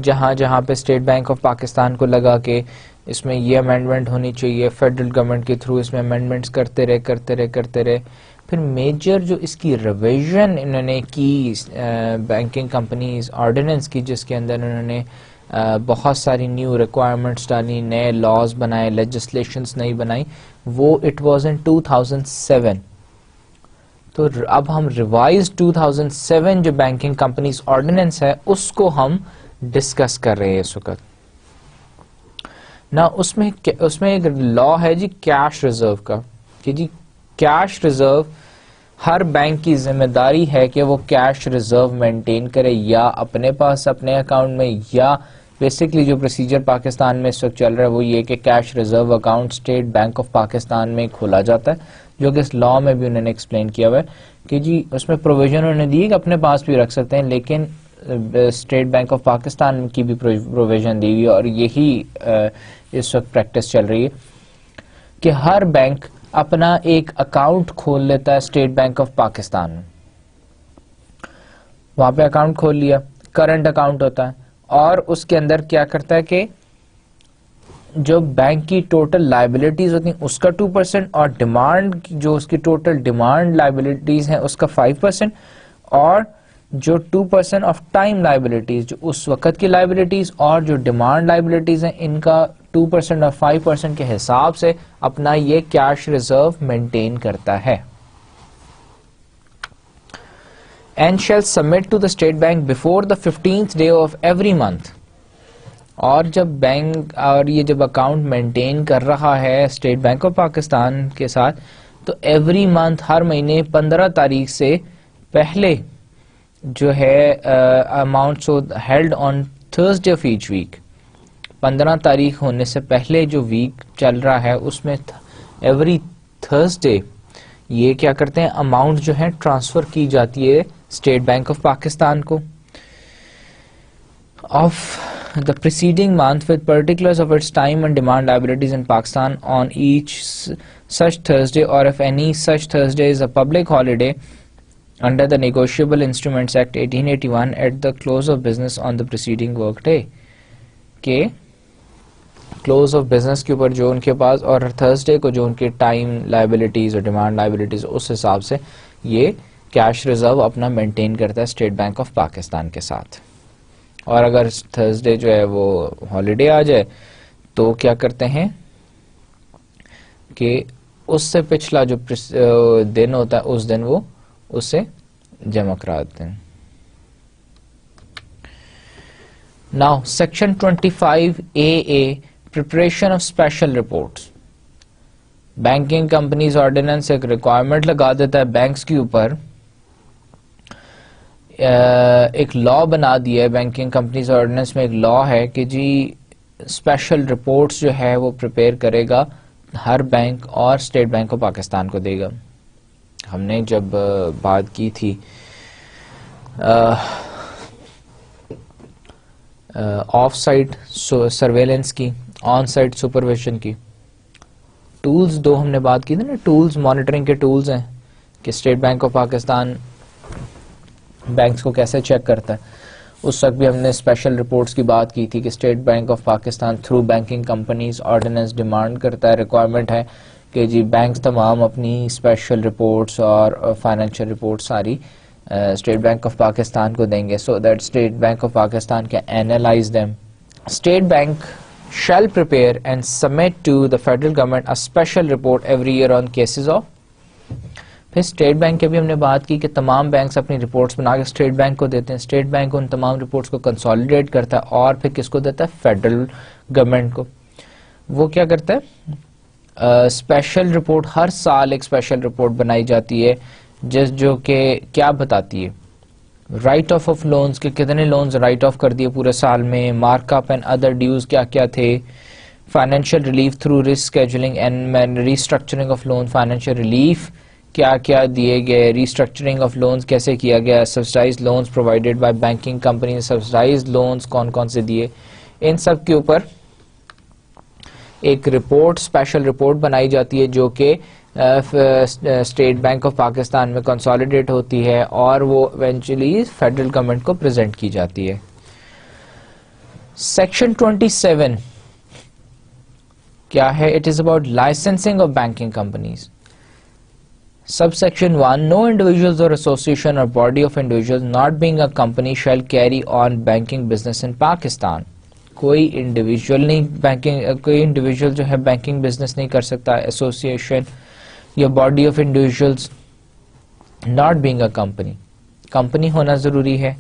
جہاں جہاں پہ اسٹیٹ بینک آف پاکستان کو لگا کہ اس میں یہ امینڈمنٹ ہونی چاہیے, فیڈرل گورنمنٹ کے تھرو اس میں امینڈمنٹس کرتے رہے. پھر میجر جو اس کی ریویژن انہوں نے کی بینکنگ کمپنیز آرڈیننس کی, جس کے اندر انہوں نے بہت ساری نیو ریکوائرمنٹس ڈالی, نئے لاز بنائے, لیجسلیشنس نئی بنائی, وہ اٹ واز ان 2007. تو اب ہم ریوائز 2007 جو بینکنگ کمپنیز آرڈیننس ہے اس کو ہم ڈسکس کر رہے ہیں اس وقت نا. اس میں ایک لا ہے جی کیش ریزرو کا کہ جی کیش ریزرو ہر بینک کی ذمہ داری ہے کہ وہ کیش ریزرو مینٹین کرے, یا اپنے پاس اپنے اکاؤنٹ میں, یا بیسکلی جو پروسیجر پاکستان میں اس وقت چل رہا ہے وہ یہ کہ cash reserve account state bank of Pakistan میں کھولا جاتا ہے, جو کہ اس لا میں بھی انہوں نے ایکسپلین کیا ہوا ہے کہ جی اس میں پروویژن انہوں نے دی کہ اپنے پاس بھی رکھ سکتے ہیں, لیکن اسٹیٹ بینک آف پاکستان کی بھی پروویژن دی ہوئی ہے, اور یہی اس وقت پریکٹس چل رہی ہے کہ ہر بینک اپنا ایک اکاؤنٹ کھول لیتا ہے اسٹیٹ بینک آف پاکستان میں. وہاں پہ اکاؤنٹ کھول لیا, کرنٹ اکاؤنٹ ہوتا ہے, اور اس کے اندر کیا کرتا ہے کہ جو بینک کی ٹوٹل لائبلٹیز ہوتی ہیں اس کا 2%, اور ڈیمانڈ جو اس کی ٹوٹل ڈیمانڈ لائبلٹیز ہیں اس کا 5%, اور جو 2% آف ٹائم لائبلٹیز جو اس وقت کی لائبلٹیز اور جو ڈیمانڈ لائبلٹیز ہیں ان کا 2% اور 5% کے حساب سے اپنا یہ کیش ریزرو مینٹین کرتا ہے. And shall submit to the state bank before the 15th day of every month. اور جب بینک اور یہ جب اکاؤنٹ مینٹین کر رہا ہے اسٹیٹ بینک آف پاکستان کے ساتھ, تو ایوری منتھ ہر مہینے 15 تاریخ سے پہلے جو ہے amounts held on Thursday of each week, 15 تاریخ ہونے سے پہلے جو ویک چل رہا ہے اس میں ایوری تھرسڈے یہ کیا کرتے ہیں اماؤنٹ جو ہے ٹرانسفر کی جاتی ہے اسٹیٹ بینک آف پاکستان کو of the preceding month with particulars of its time and demand liabilities in Pakistan on each such Thursday, or if any such Thursday is a public holiday under the Negotiable Instruments Act 1881 at the close of business on the preceding work day. کہ close of business کے اوپر جو ان کے پاس, اور Thursday کو جو ان کے time liabilities اور ڈیمانڈ لائبلٹیز اس حساب سے یہ کیش ریزرو اپنا مینٹین کرتا ہے اسٹیٹ بینک آف پاکستان کے ساتھ. اور اگر تھرسڈے جو ہے وہ ہالیڈے آ جائے تو کیا کرتے ہیں کہ اس سے پچھلا جو دن ہوتا ہے اس دن وہ اسے جمع کرا دیتے ہیں. Now, Section 25AA, Preparation of Special Reports. Banking companies ordinance ایک ریکوائرمنٹ لگا دیتا ہے بینکس کے اوپر, ایک لا بنا دیا ہے بینکنگ کمپنیز آرڈیننس میں, ایک لا ہے کہ جی اسپیشل رپورٹس جو ہے وہ پریپیئر کرے گا ہر بینک اور اسٹیٹ بینک آف پاکستان کو دے گا. ہم نے جب بات کی تھی آف سائٹ سرویلنس کی، آن سائٹ سپرویژن کی. ٹولز دو ہم نے بات کی تھی نا، ٹولز مانیٹرنگ کے ٹولز ہیں کہ state bank of Pakistan banks کو کیسے چیک کرتا ہے. اس وقت بھی ہم نے اسپیشل رپورٹس کی بات کی تھی کہ state bank of Pakistan through banking companies ordinance demand کرتا ہے، ریکوائرمنٹ ہے کہ جی بینکس تمام اپنی اسپیشل رپورٹس اور فائنینشیل رپورٹ ساری اسٹیٹ بینک آف پاکستان کو دیں گے، so that state bank of Pakistan can analyse them. State bank shall prepare and submit to the federal government a special report every year on cases of. پھر state bank کی بھی ہم نے بات کی کہ تمام بینکس اپنی رپورٹس بنا کے اسٹیٹ بینک کو دیتے ہیں، اسٹیٹ بینک ان تمام رپورٹس کو کنسالیڈیٹ کرتا ہے اور پھر کس کو دیتا ہے؟ فیڈرل گورنمنٹ کو. وہ کیا کرتا ہے؟ اسپیشل رپورٹ، ہر سال ایک اسپیشل رپورٹ بنائی جاتی ہے جو کہ کیا بتاتی ہے؟ رائٹ آف لونز کے کتنے لونز رائٹ آف کر دیے پورے سال میں، mark up and other dues کیا کیا تھے، financial relief through risk scheduling and restructuring of loan, financial relief کیا کیا دیے گئے، ریسٹرکچرنگ آف لونز کیسے کیا گیا، subsidised loans provided by banking company, subsidised loans کون کون سے دیے، ان سب کے اوپر ایک رپورٹ، اسپیشل رپورٹ بنائی جاتی ہے جو کہ اسٹیٹ بینک آف پاکستان میں کنسالیڈیٹ ہوتی ہے اور وہ ایونچولی فیڈرل گورنمنٹ کو پریزنٹ کی جاتی ہے. سیکشن 27 کیا ہے؟ It is about licensing of banking companies. Sub section 1 no individuals or association or body of individuals not being a company shall carry on banking business in Pakistan. کوئی individual نہیں کوئی individual جو ہے بینکنگ بزنس نہیں کر سکتا. Association یا body of individuals not being a company ہونا ضروری ہے.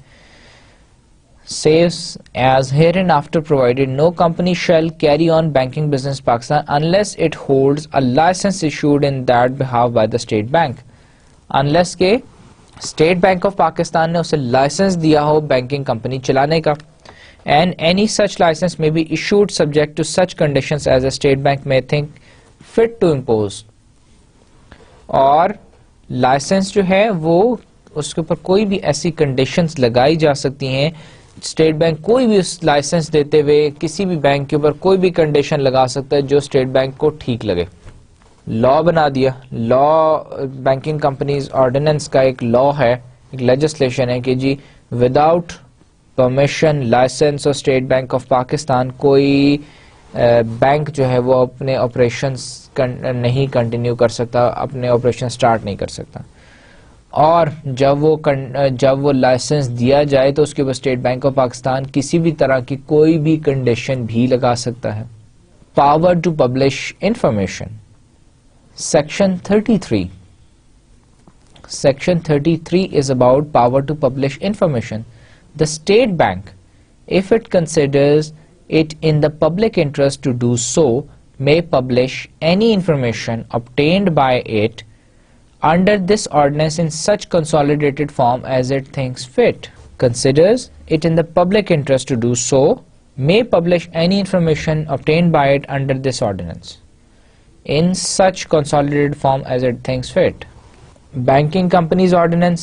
says as hereinafter provided no company shall carry on banking business in Pakistan unless it holds a license issued in that behalf by the state bank. unless کہ state bank of Pakistan نے اسے licence دیا ہو banking company چلانے کا. and any such license may be issued subject to such conditions as a state bank may think fit to impose. اور licence جو ہے وہ اس کے اوپر کوئی بھی ایسی کنڈیشنز لگائی جا سکتی ہیں. اسٹیٹ بینک کوئی بھی اس لائسنس دیتے ہوئے کسی بھی بینک کے اوپر کوئی بھی کنڈیشن لگا سکتا ہے جو اسٹیٹ بینک کو ٹھیک لگے. لا بنا دیا، لا بینکنگ کمپنیز آرڈیننس کا ایک لا ہے، ایک لیجسلیشن ہے کہ جی without permission licence of State bank of Pakistan کوئی بینک جو ہے وہ اپنے آپریشنز نہیں کنٹینیو کر سکتا، اپنے آپریشن سٹارٹ نہیں کر سکتا. اور جب وہ لائسنس دیا جائے تو اس کے اوپر اسٹیٹ بینک آف پاکستان کسی بھی طرح کی کوئی بھی کنڈیشن بھی لگا سکتا ہے. Power to publish information. Section 33 is about power to publish information. The state bank, if it considers it in the public interest to do so, may publish any information obtained by it under this ordinance in such consolidated form as it thinks fit. Considers it in the public interest to do so, may publish any information obtained by it under this ordinance in such consolidated form as it thinks fit. Banking companies ordinance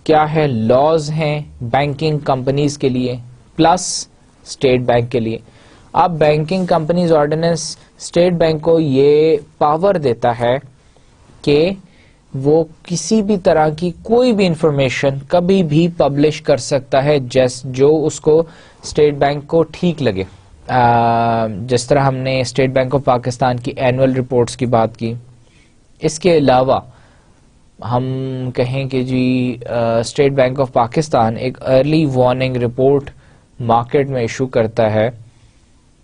کیا ہے؟ Laws ہیں banking companies کے لیے plus state bank کے لیے. اب banking companies ordinance state bank کو یہ پاور دیتا ہے کہ وہ کسی بھی طرح کی کوئی بھی انفارمیشن کبھی بھی پبلش کر سکتا ہے جو اس کو اسٹیٹ بینک کو ٹھیک لگے. جس طرح ہم نے اسٹیٹ بینک آف پاکستان کی اینول رپورٹس کی بات کی. اس کے علاوہ ہم کہیں کہ جی اسٹیٹ بینک آف پاکستان ایک ارلی وارننگ رپورٹ مارکیٹ میں ایشو کرتا ہے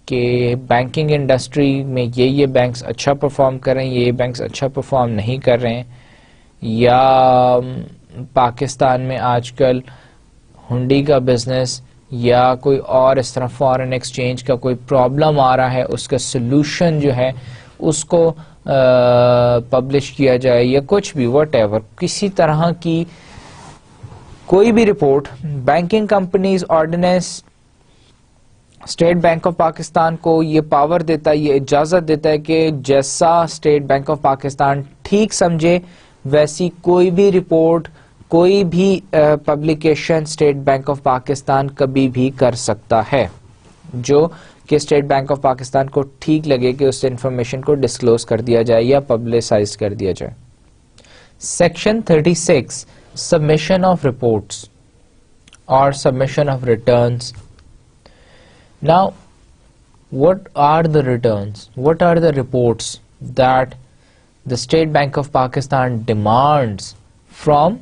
کہ بینکنگ انڈسٹری میں یہ بینکس اچھا پرفارم کر رہے ہیں، یہ بینکس اچھا پرفارم نہیں کر رہے ہیں، یا پاکستان میں آج کل ہنڈی کا بزنس یا کوئی اور اس طرح فارن ایکسچینج کا کوئی پرابلم آ رہا ہے، اس کا سلوشن جو ہے اس کو پبلش کیا جائے یا کچھ بھی واٹ ایور کسی طرح کی کوئی بھی report. Banking companies ordinance state bank of Pakistan کو یہ پاور دیتا ہے، یہ اجازت دیتا ہے کہ جیسا اسٹیٹ بینک آف پاکستان ٹھیک سمجھے ویسی کوئی بھی رپورٹ کوئی بھی publication state bank of Pakistan کبھی بھی کر سکتا ہے جو کہ اسٹیٹ بینک آف پاکستان کو ٹھیک لگے کہ اس انفارمیشن کو ڈسکلوز کر دیا جائے یا پبلسائز کر دیا جائے. سیکشن 36 سبمیشن آف رپورٹس اور submission of returns. Now, what are the returns? What are the reports that the State Bank of Pakistan demands from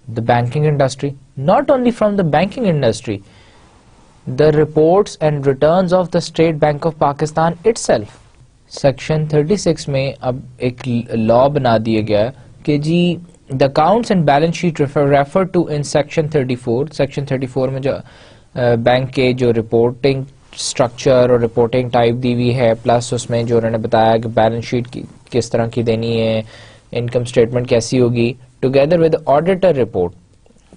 the banking industry? Not only from the banking industry, the reports and returns of the State Bank of Pakistan itself. Section 36 میں اب ایک لا بنا دیا گیا کہ جی the accounts and balance sheet referred to in section 34. Section 34 میں جو bank کے جو رپورٹنگ اسٹرکچر اور رپورٹنگ ٹائپ دی ہوئی ہے، پلس اس میں جو انہوں نے بتایا کہ بیلنس شیٹ کس طرح کی دینی ہے، انکم اسٹیٹمنٹ کیسی ہوگی، together with auditor report,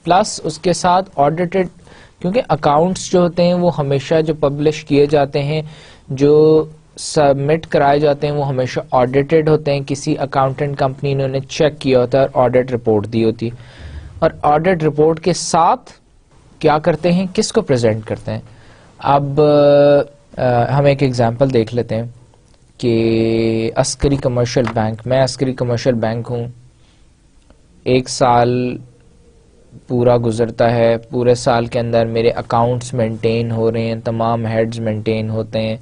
plus اس کے ساتھ آڈیٹڈ، کیونکہ اکاؤنٹس جو ہوتے ہیں وہ ہمیشہ جو پبلش کیے جاتے ہیں، جو سبمٹ کرائے جاتے ہیں، وہ ہمیشہ آڈیٹڈ ہوتے ہیں. کسی اکاؤنٹنٹ کمپنی نے انہیں چیک کیا ہوتا ہے اور آڈٹ رپورٹ دی ہوتی ہے، اور آڈٹ رپورٹ کے ساتھ کیا کرتے ہیں، کس کو پریزنٹ کرتے ہیں. اب ہم ایک ایگزامپل دیکھ لیتے ہیں کہ عسکری کمرشل بینک، میں عسکری کمرشل بینک ہوں، ایک سال پورا گزرتا ہے، پورے سال کے اندر میرے اکاؤنٹس مینٹین ہو رہے ہیں، تمام ہیڈز مینٹین ہوتے ہیں،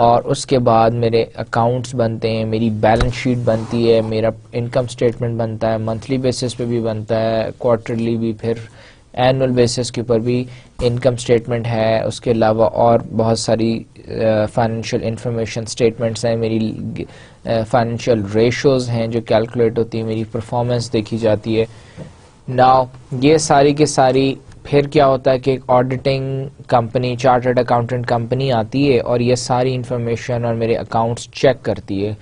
اور اس کے بعد میرے اکاؤنٹس بنتے ہیں، میری بیلنس شیٹ بنتی ہے، میرا انکم اسٹیٹمنٹ بنتا ہے، منتھلی بیسس پہ بھی بنتا ہے، کوارٹرلی بھی، پھر اینول بیسس کے اوپر بھی انکم اسٹیٹمنٹ ہے. اس کے علاوہ اور بہت ساری فائنینشیل انفارمیشن اسٹیٹمنٹس ہیں، میری فائنینشیل ریشوز ہیں جو کیلکولیٹ ہوتی ہیں، میری پرفارمنس دیکھی جاتی ہے. ناؤ یہ ساری کی ساری پھر کیا ہوتا ہے کہ ایک auditing company, chartered accountant company آتی ہے اور یہ ساری انفارمیشن اور میرے اکاؤنٹس چیک کرتی ہے.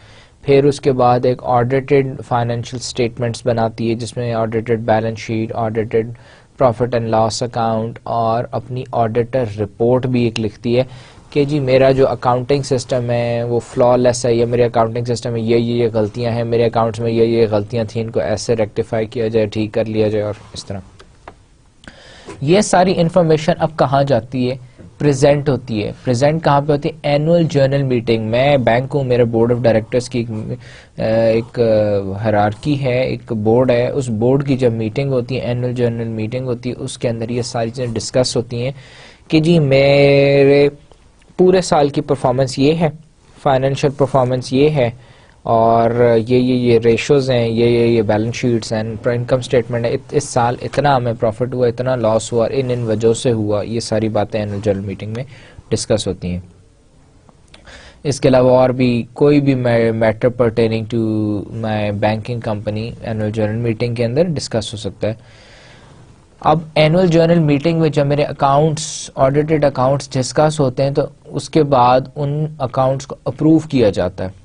پھر اس کے بعد ایک آڈیٹڈ فائنینشیل اسٹیٹمنٹس بناتی ہے جس میں audited balance sheet, audited profit and loss account, اور اپنی آڈیٹر رپورٹ بھی ایک لکھتی ہے کہ جی میرا جو اکاؤنٹنگ سسٹم ہے وہ فلا لیس ہے، یا میرے اکاؤنٹنگ سسٹم میں یہ غلطیاں ہیں، میرے اکاؤنٹس میں یہ غلطیاں تھیں، ان کو ایسے ریکٹیفائی کیا جائے، ٹھیک کر لیا جائے، اور اس طرح. یہ ساری انفارمیشن اب کہاں جاتی ہے؟ پریزنٹ ہوتی ہے. پریزنٹ کہاں پہ ہوتی ہے؟ Annual general meeting. میں بینک ہوں، میرے بورڈ آف ڈائریکٹرز کی ایک ہیرارکی ہے، ایک بورڈ ہے، اس بورڈ کی جب میٹنگ ہوتی ہے، اینول جرنل میٹنگ ہوتی ہے، اس کے اندر یہ ساری چیزیں ڈسکس ہوتی ہیں کہ جی میرے پورے سال کی پرفارمنس یہ ہے، فائنینشیل پرفارمنس یہ ہے، اور یہ ریشوز ہیں، یہ بیلنس شیٹس ہیں، انکم اسٹیٹمنٹ ہے، اس سال اتنا ہمیں پروفٹ ہوا، اتنا لاس ہوا، ان وجہ سے ہوا. یہ ساری باتیں اینول جرنل میٹنگ میں ڈسکس ہوتی ہیں. اس کے علاوہ اور بھی کوئی بھی matter pertaining to my banking company annual general meeting کے اندر ڈسکس ہو سکتا ہے. اب اینول جرنل میٹنگ میں جب میرے اکاؤنٹس، آڈیٹڈ اکاؤنٹس ڈسکس ہوتے ہیں تو اس کے بعد ان اکاؤنٹس کو اپروو کیا جاتا ہے.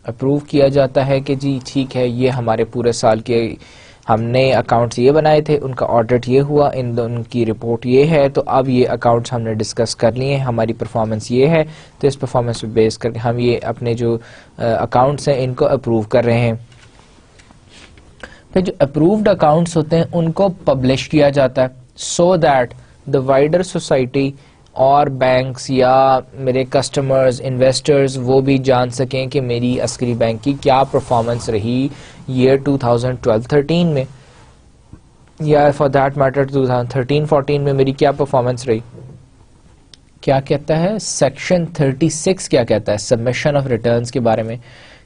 اپروو کیا جاتا ہے کہ جی ٹھیک ہے، یہ ہمارے پورے سال کے ہم نے اکاؤنٹس یہ بنائے تھے، ان کا آڈٹ یہ ہوا، ان کی رپورٹ یہ ہے، تو اب یہ اکاؤنٹس ہم نے ڈسکس کر لیے ہیں، ہماری پرفارمنس یہ ہے، تو اس پرفارمنس پہ بیس کر کے ہم یہ اپنے جو اکاؤنٹس ہیں ان کو اپروو کر رہے ہیں. پھر جو اپرووڈ اکاؤنٹس ہوتے ہیں ان کو پبلش کیا جاتا ہے so that the wider society اور بینکس یا میرے کسٹمرز، انویسٹرز وہ بھی جان سکیں کہ میری عسکری بینک کی کیا پرفارمنس رہی ایئر 2012-13 میں، یا فار دیٹ میٹر 2013-14 میں میری کیا پرفارمنس رہی. کیا کہتا ہے سیکشن 36؟ کیا کہتا ہے سبمیشن آف ریٹرنز کے بارے میں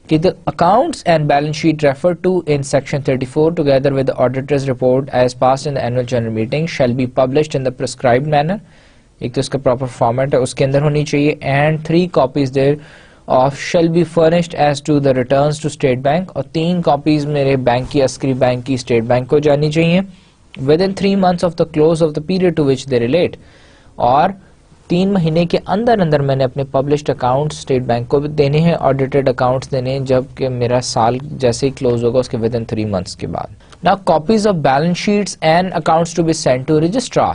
کہ the accounts and balance sheet referred to in section 34 together with the auditor's report as passed in the annual general meeting shall be published in the prescribed manner. ایک تو اس کا proper format ہے، اس کے اندر ہونی چاہیے، and 3 copies there of shall be furnished as to the returns to state bank، اور 3 copies میرے بینک کی، عسکری بینک کی، اسٹیٹ بینک کو جانی چاہیے within 3 months of the close of the period to which they relate. اور 3 مہینے کے اندر اندر میں نے اپنے پبلشڈ اکاؤنٹ اسٹیٹ بینک کو بھی دینے ہیں، آڈیٹڈ اکاؤنٹس دینے ہیں، جب کہ میرا سال جیسے ہی کلوز ہوگا اس کے ود ان 3 months کے بعد. Now copies of balance sheets and accounts to be sent to registrar.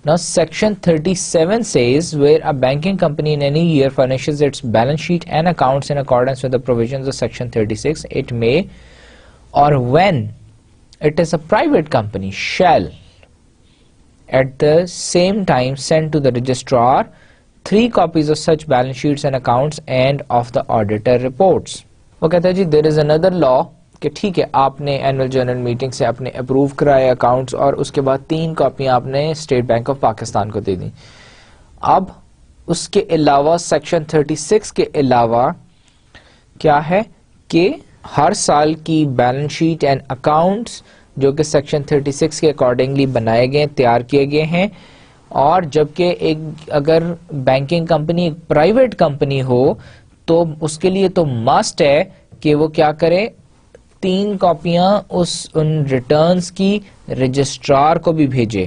Now section 37 says where a banking company in any year furnishes its balance sheet and accounts in accordance with the provisions of section 36, it may or when it is a private company, shall at the same time send to the registrar 3 copies of such balance sheets and accounts and of the auditor reports. وہ کہتا ہے جی there is another law کہ ٹھیک ہے آپ نے annual general meeting سے اپنے اپروو کرائے اکاؤنٹس اور اس کے بعد 3 کاپیاں آپ نے اسٹیٹ بینک آف پاکستان کو دے دیں. اب اس کے علاوہ سیکشن 36 کے علاوہ کیا ہے کہ ہر سال کی بیلنس شیٹ اینڈ اکاؤنٹس جو کہ سیکشن 36 کے اکارڈنگلی بنائے گئے تیار کیے گئے ہیں, اور جبکہ ایک اگر بینکنگ کمپنی ایک پرائیویٹ کمپنی ہو تو اس کے لیے تو مسٹ ہے کہ وہ کیا کرے, 3 کاپیاں ان ریٹرنز کی رجسٹرار کو بھی بھیجے.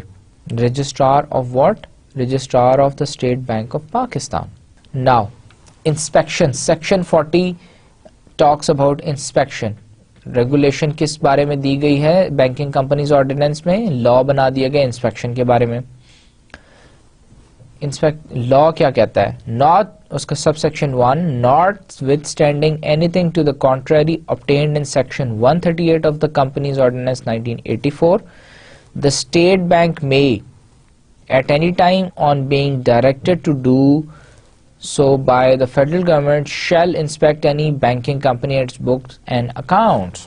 Registrar of what? Registrar of the state bank of Pakistan. Now inspection, section 40 talks about inspection. Regulation کس بارے میں دی گئی ہے بینکنگ کمپنیز آرڈیننس میں؟ لا بنا دیا گیا انسپیکشن کے بارے میں. لا کیا کہتا ہے؟ ناٹ, اس کا sub section 1, notwithstanding anything to the contrary obtained in section 138 of the Companies Ordinance 1984, the state bank may at any time on being directed to do so by the federal government shall inspect any banking company its books and accounts.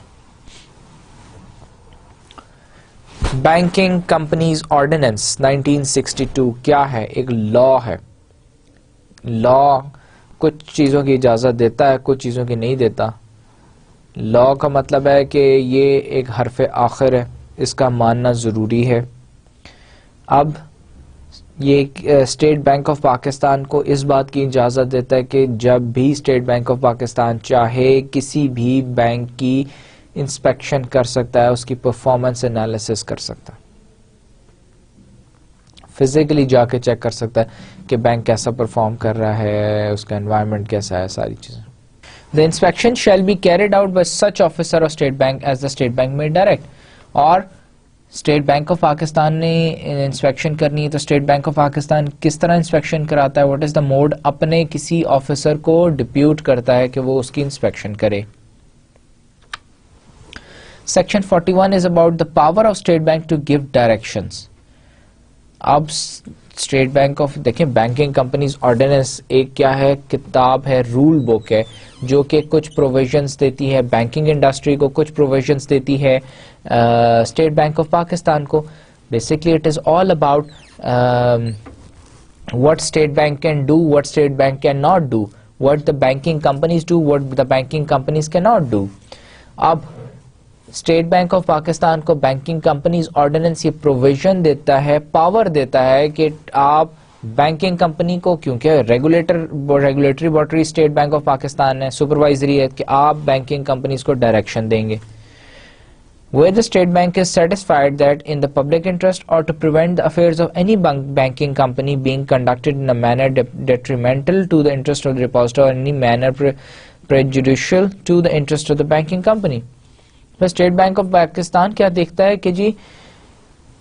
Banking companies ordinance 1962 کیا ہے؟ ایک لا ہے. لا کچھ چیزوں کی اجازت دیتا ہے, کچھ چیزوں کی نہیں دیتا. لا کا مطلب ہے کہ یہ ایک حرف آخر ہے, اس کا ماننا ضروری ہے. اب یہ اسٹیٹ بینک آف پاکستان کو اس بات کی اجازت دیتا ہے کہ جب بھی اسٹیٹ بینک آف پاکستان چاہے کسی بھی بینک کی انسپیکشن کر سکتا ہے, اس کی پرفارمنس انالیسس کر سکتا ہے, فزیکلی جا کے چیک کر سکتا ہے کہ بینک کیسا پرفارم کر رہا ہے, اس کا انوائرمنٹ کیسا ہے, ساری چیزیں. The inspection shall be carried out by such officer of state bank as the state bank may direct. اور اسٹیٹ بینک آف پاکستان نے انسپیکشن کرنی ہے تو اسٹیٹ بینک آف پاکستان کس طرح انسپیکشن کراتا ہے؟ What is the mode? اپنے کسی آفیسر کو ڈپیوٹ کرتا ہے کہ وہ اس کی انسپیکشن کرے. Section 41 is about the power of state bank to give directions. اب اسٹیٹ بینک آف دیکھیں بینکنگ کمپنیز آرڈیننس ایک کیا ہے؟ کتاب ہے, رول بک ہے, جو کہ کچھ پروویژنس دیتی ہے بینکنگ انڈسٹری کو, کچھ پروویژنس دیتی ہے اسٹیٹ بینک آف پاکستان کو. Basically it is all about what state bank can do, what state bank cannot do, what the banking companies do, what the banking companies cannot do. اب state bank of Pakistan کو banking companies ordinance یہ provision دیتا ہے, power دیتا ہے کہ آپ banking company کو, کیونکہ regulatory body state bank of Pakistan ہے, سپروائزری ہے, کہ آپ بینکنگ کمپنیز کو ڈائریکشن دیں گے. Where the state bank is satisfied that in the public interest or to prevent the affairs of any banking company being conducted in a manner detrimental to the interest of the depositor or in any manner prejudicial to the interest of the banking company. تو state bank of Pakistan کیا دیکھتا ہے کہ جی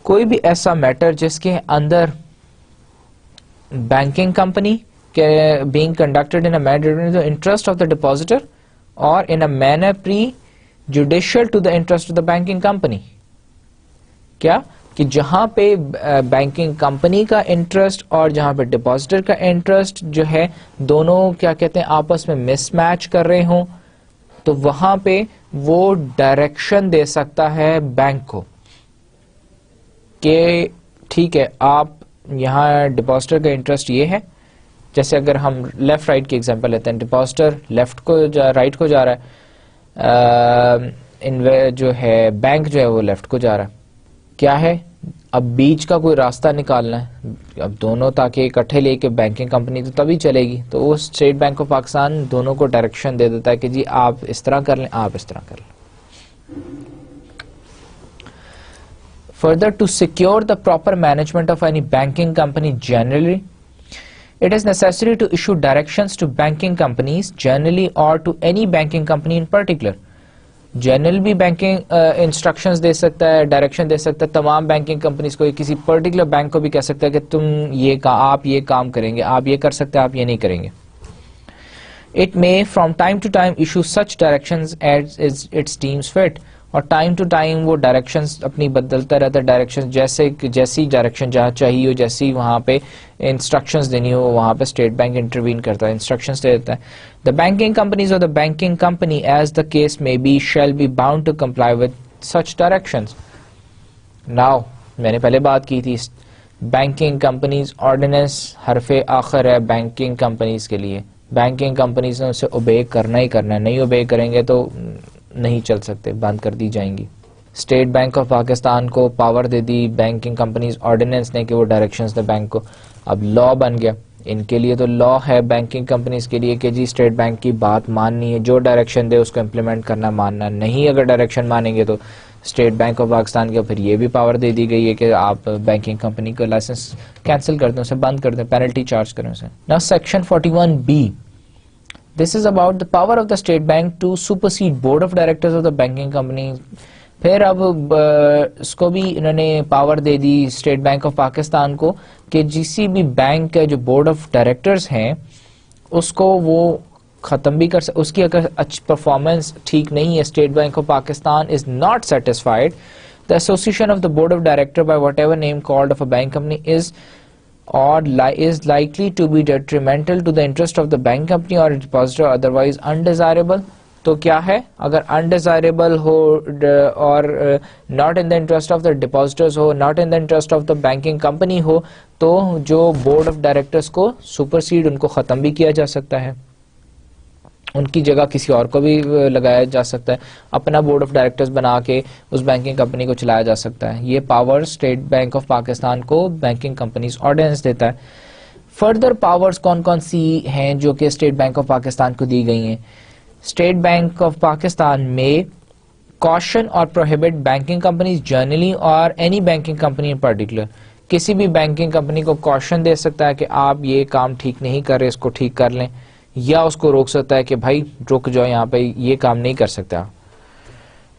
کوئی بھی ایسا metre جس کے اندر بینکنگ کمپنی کے being conducted in a manner detrimental to the interest of the depositor or in a manner prejudicial to the interest of the banking company. کیا کہ جہاں پہ بینکنگ کمپنی کا انٹرسٹ اور جہاں پہ ڈپازیٹر کا انٹرسٹ جو ہے دونوں کیا کہتے ہیں آپس میں مس میچ کر رہے ہوں, تو وہاں پہ وہ ڈائریکشن دے سکتا ہے بینک کو کہ ٹھیک ہے آپ یہاں ڈپازیٹر کا انٹرسٹ یہ ہے. جیسے اگر ہم لیفٹ رائٹ کی ایگزامپل لیتے ہیں, ڈپازیٹر لیفٹ کو رائٹ کو جا رہا ہے, جو ہے بینک جو ہے وہ لیفٹ کو جا رہا ہے. کیا ہے اب بیچ کا کوئی راستہ نکالنا ہے, اب دونوں تاکہ اکٹھے لے کے بینکنگ کمپنی تو تبھی چلے گی, تو وہ اسٹیٹ بینک آف پاکستان دونوں کو ڈائریکشن دے دیتا ہے کہ جی آپ اس طرح کر لیں, آپ اس طرح کر لیں. Further, to secure the proper management of any banking company generally, it is necessary to issue directions to banking companies generally or to any banking company in particular. General بھی بینکنگ انسٹرکشنز دے سکتا ہے, direction دے سکتا ہے تمام banking companies کو, کسی particular bank کو بھی کہہ سکتا ہے کہ تم یہ آپ یہ کام کریں گے, آپ یہ کر سکتے ہیں, آپ یہ نہیں کریں گے. It may from time to time issue such directions as its deems fit. اور ٹائم ٹو ٹائم وہ ڈائریکشنز اپنی بدلتا رہتا ہے. ڈائریکشن جیسی ڈائریکشن جہاں چاہیے ہو, جیسی وہاں پہ انسٹرکشنز دینی ہو, وہاں پہ اسٹیٹ بینک انٹروین کرتا ہے, انسٹرکشنز دے دیتا ہے. دا banking companies or the banking company as the case may be shall be bound to comply with such directions. Now میں نے پہلے بات کی تھی, بینکنگ کمپنیز آرڈیننس حرف آخر ہے بینکنگ کمپنیز کے لیے. بینکنگ کمپنیز نے اسے اوبے کرنا ہی کرنا ہے, نہیں اوبے کریں گے تو نہیں چل سکتے, بند کر دی جائیں گی. اسٹیٹ بینک آف پاکستان کو پاور دے دی بینکنگ کمپنیز آرڈیننس نے کہ وہ ڈائریکشنز دے بینک کو. اب لا بن گیا ان کے لیے, تو لا ہے بینکنگ کمپنیز کے لیے کہ جی اسٹیٹ بینک کی بات ماننی ہے, جو ڈائریکشن دے اس کو امپلیمنٹ کرنا ماننا نہیں. اگر ڈائریکشن مانیں گے تو اسٹیٹ بینک آف پاکستان کے پھر یہ بھی پاور دے دی گئی ہے کہ آپ بینکنگ کمپنی کا لائسنس کینسل کر دیں, اسے بند کر دیں, پینلٹی چارج کریں اسے. نا section 41B, this is about the power of the state bank to supersede board of directors of the banking company. پھر اب اس کو بھی انہوں نے پاور دے دی اسٹیٹ بینک آف پاکستان کو کہ جسی بھی بینک کے جو بورڈ آف ڈائریکٹرز ہیں اس کو وہ ختم بھی کر سکتے. اس کی اگر اچھی پرفارمنس ٹھیک نہیں ہے, state bank of Pakistan is not satisfied, the association of the board of director by what ever name called of a bank company is likely to be detrimental to the interest of the bank company or depositor, otherwise undesirable. تو کیا ہے, اگر undesirable ہو اور not in the interest of the depositors who, not in the interest of the banking company ہو, تو جو board of directors کو supersede, ان کو ختم بھی کیا جا سکتا ہے, ان کی جگہ کسی اور کو بھی لگایا جا سکتا ہے, اپنا بورڈ آف ڈائریکٹرز بنا کے اس بینکنگ کمپنی کو چلایا جا سکتا ہے. یہ power state bank of Pakistan کو بینکنگ کمپنیز آرڈیننس دیتا ہے. فردر پاورز کون کون سی ہیں جو کہ اسٹیٹ بینک آف پاکستان کو دی گئی ہیں؟ اسٹیٹ بینک آف پاکستان میں caution اور prohibit بینکنگ کمپنیز جنرلی اور any banking company in particular. کسی بھی بینکنگ کمپنی کو caution دے سکتا ہے کہ آپ یہ کام ٹھیک نہیں کر رہے, اس کو ٹھیک کر لیں, یا اس کو روک سکتا ہے کہ بھائی رک جاؤ, یہاں پہ یہ کام نہیں کر سکتا.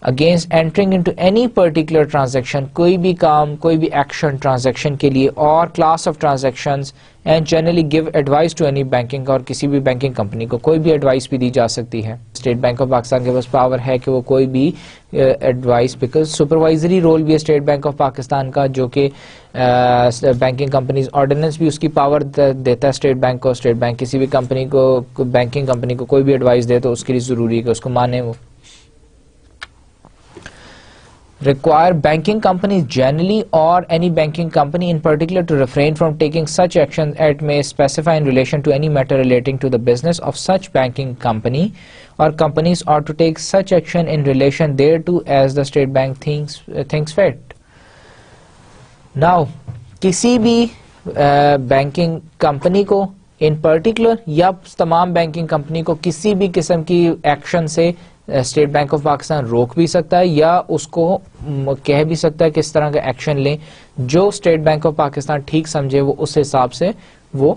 Against entering into any particular transaction, کوئی بھی کام, کوئی بھی ایکشن ٹرانزیکشن کے لیے اور class of transactions, and generally give advice to any banking, اور کسی بھی بینکنگ کمپنی کو کوئی بھی ایڈوائس بھی دی جا سکتی ہے. اسٹیٹ بینک آف پاکستان کے پاس پاور ہے کہ وہ کوئی بھی ایڈوائس, بیکاز سپروائزری رول بھی ہے اسٹیٹ بینک آف پاکستان کا, جو کہ بینکنگ کمپنیز آرڈیننس بھی اس کی پاور دیتا ہے اسٹیٹ بینک کو. اسٹیٹ بینک کسی بھی کمپنی کو, بینکنگ کمپنی کو کوئی بھی ایڈوائس دے تو اس کے لیے ضروری ہے کہ اس کو مانے. وہ require banking companies generally or any banking company in particular to refrain from taking such actions as may specify in relation to any matter relating to the business of such banking company or companies, or to take such action in relation thereto as the state bank thinks fit. Now کسی بھی banking company کو in particular یا تمام banking company کو کسی بھی قسم کی ایکشن سے اسٹیٹ بینک آف پاکستان روک بھی سکتا ہے, یا اس کو کہہ بھی سکتا ہے کہ اس طرح کا ایکشن لیں جو اسٹیٹ بینک آف پاکستان ٹھیک سمجھے, وہ اس حساب سے وہ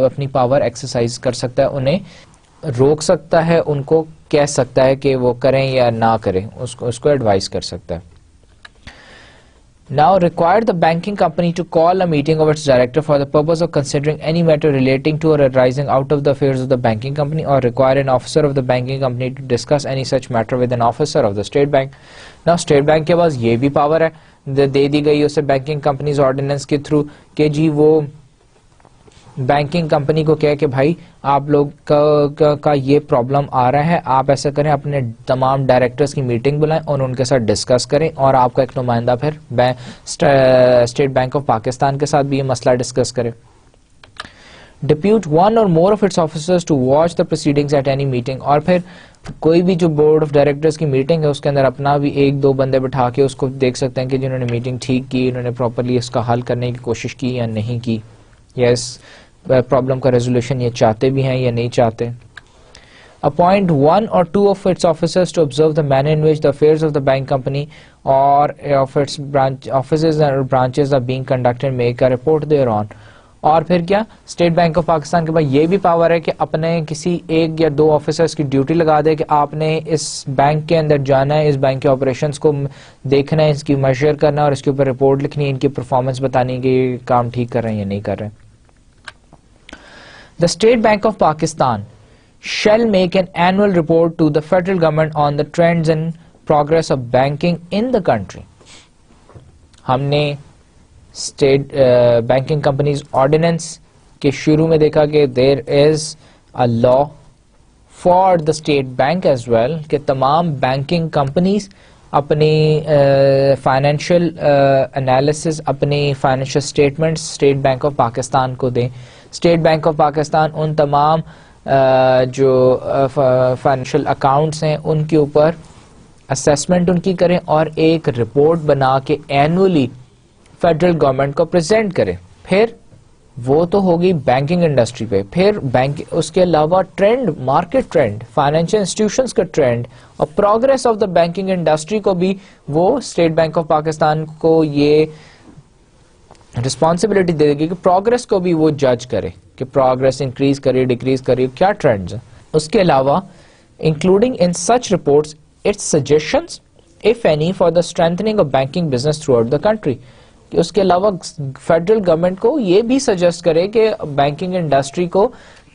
اپنی پاور ایکسرسائز کر سکتا ہے, انہیں روک سکتا ہے, ان کو کہہ سکتا ہے کہ وہ کریں یا نہ کریں, اس کو ایڈوائز کر سکتا ہے. Now require the banking company to call a meeting of its director for the purpose of considering any matter relating to or arising out of the affairs of the banking company, or require an officer of the banking company to discuss any such matter with an officer of the state bank. Now state bank کے پاس یہ بھی power ہے, دے دی گئی اسے banking companies ordinance کے through کہ جی وہ banking company کو کہے کہ بھائی آپ لوگ کا یہ پرابلم آ رہا ہے, آپ ایسا کریں اپنے تمام ڈائریکٹرز کی میٹنگ بلائیں اور ان کے ساتھ ڈسکس کریں, اور آپ کا ایک نمائندہ پھر اسٹیٹ بینک آف پاکستان کے ساتھ بھی یہ مسئلہ ڈسکس کرے. Depute one or more of its officers to watch the proceedings at any meeting, اور پھر کوئی بھی جو بورڈ آف ڈائریکٹرز کی میٹنگ ہے اس کے اندر اپنا بھی ایک دو بندے بٹھا کے اس کو دیکھ سکتے ہیں کہ جنہوں نے میٹنگ ٹھیک کی, انہوں نے پراپرلی اس کا حل کرنے کی کوشش کی یا نہیں کی, یا اس پرابلم کا ریزولوشن یہ چاہتے بھی ہیں یا نہیں چاہتے. Appoint one or two of its officers to observe the manner in which the affairs of the bank company or of its offices and branches are being conducted and make a report thereon. اور پھر کیا, state bank of Pakistan کے پاس یہ بھی power ہے کہ اپنے کسی ایک یا دو آفیسرز کی ڈیوٹی لگا دے کہ آپ نے اس بینک کے اندر جانا ہے, اس بینک کے آپریشنز کو دیکھنا ہے, اس کی میجر کرنا ہے اور اس کے اوپر رپورٹ لکھنی ہے, ان کی پرفارمنس بتانی کہ یہ کام ٹھیک کر رہے ہیں یا نہیں کر رہے ہیں. The State Bank of Pakistan shall make an annual report to the federal government on the trends in progress of banking in the country. ہم نے اسٹیٹ بینکنگ کمپنیز آرڈیننس کے شروع میں دیکھا کہ there is a law for the state Bank as well کہ تمام banking companies اپنی فائنینشیل انالیسز اپنی financial statements State bank of Pakistan کو دیں. اسٹیٹ بینک آف پاکستان ان تمام جو فائنینشیل اکاؤنٹس ہیں ان کے اوپر اسیسمنٹ ان کی کریں اور ایک رپورٹ بنا کے اینولی فیڈرل گورنمنٹ کو پریزنٹ کریں. پھر وہ تو ہوگی بینکنگ انڈسٹری پہ. پھر بینک اس کے علاوہ trend, market trend, financial institutions کا ٹرینڈ اور progress of the banking industry کو بھی وہ اسٹیٹ بینک آف پاکستان کو یہ رسپانسبلٹی دے گی کہ پروگرس کو بھی وہ جج کرے کہ پروگرس انکریز کرے ڈیکریز کرے, کیا ٹرینڈز ہیں. اس کے علاوہ including in such reports its suggestions if any for the strengthening of banking business throughout the country. کہ اس کے علاوہ فیڈرل گورنمنٹ کو یہ بھی سجیسٹ کرے کہ بینکنگ انڈسٹری کو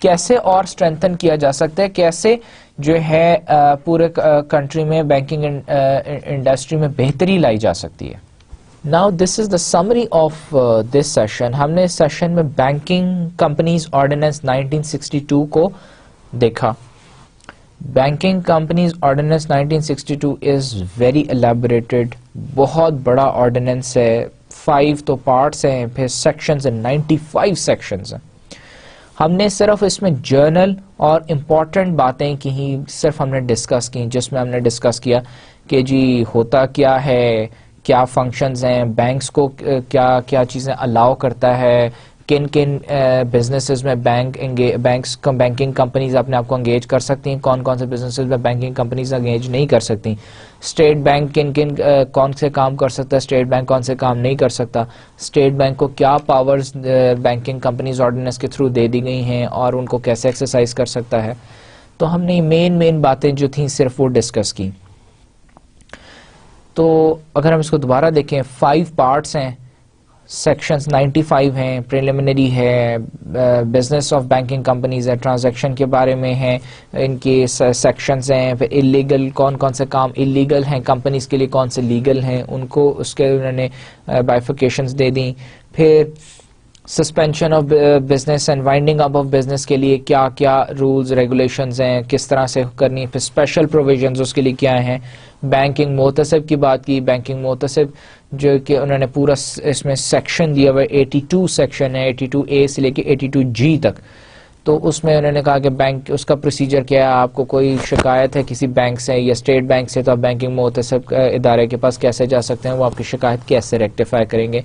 کیسے اور اسٹرینتھن کیا جا سکتا ہے, کیسے جو ہے پورے کنٹری میں بینکنگ انڈسٹری میں بہتری لائی جا سکتی ہے. Now this is the summary of this session. ہم نے اس سیشن میں بینکنگ کمپنیز آرڈیننس 1962 کو دیکھا. Banking companies ordinance 1962 is very elaborated, بہت بڑا آرڈیننس ہے, 5 تو پارٹس ہیں, پھر سیکشنز ہیں, 95 سیکشنز ہیں. ہم نے صرف اس میں جرنل اور امپورٹنٹ باتیں کی, صرف ہم نے ڈسکس کی, جس میں ہم نے ڈسکس کیا کہ جی ہوتا کیا ہے, کیا فنکشنز ہیں, بینکس کو کیا کیا چیزیں الاؤ کرتا ہے, کن کن بزنسز میں بینکنگ کمپنیز اپنے آپ کو انگیج کر سکتی ہیں, کون کون سے بزنسز میں بینکنگ کمپنیز انگیج نہیں کر سکتی, اسٹیٹ بینک کون سے کام کر سکتا ہے, اسٹیٹ بینک کون سے کام نہیں کر سکتا, اسٹیٹ بینک کو کیا پاورز بینکنگ کمپنیز آرڈیننس کے تھرو دے دی گئی ہیں اور ان کو کیسے ایکسرسائز کر سکتا ہے. تو ہم نے مین باتیں جو تھیں صرف وہ ڈسکس کی. تو اگر ہم اس کو دوبارہ دیکھیں, 5 پارٹس ہیں, سیکشنز 95 ہیں, پریلیمنری ہے, بزنس آف بینکنگ کمپنیز ہے, ٹرانزیکشن کے بارے میں ہیں, ان کے سیکشنز ہیں, پھر اللیگل کون کون سے کام اللیگل ہیں کمپنیز کے لیے, کون سے لیگل ہیں, ان کو اس کے انہوں نے بائیفیکیشنز دے دیں. پھر suspension of business and winding up of business کے لیے کیا کیا رولز ریگولیشنز ہیں, کس طرح سے کرنی, پھر اسپیشل پروویژنز اس کے لیے کیا ہیں. بینکنگ محتسب کی بات کی, بینکنگ محتسب جو کہ انہوں نے پورا اس میں سیکشن دیا ہوا ہے, 82 سیکشن ہے, 82A سے لے کے 82G تک. تو اس میں انہوں نے کہا کہ بینک اس کا پروسیجر کیا ہے, آپ کو کوئی شکایت ہے کسی بینک سے یا اسٹیٹ بینک سے تو آپ بینکنگ محتسب ادارے کے پاس کیسے جا سکتے ہیں, وہ آپ کی شکایت کیسے ریکٹیفائی کریں گے.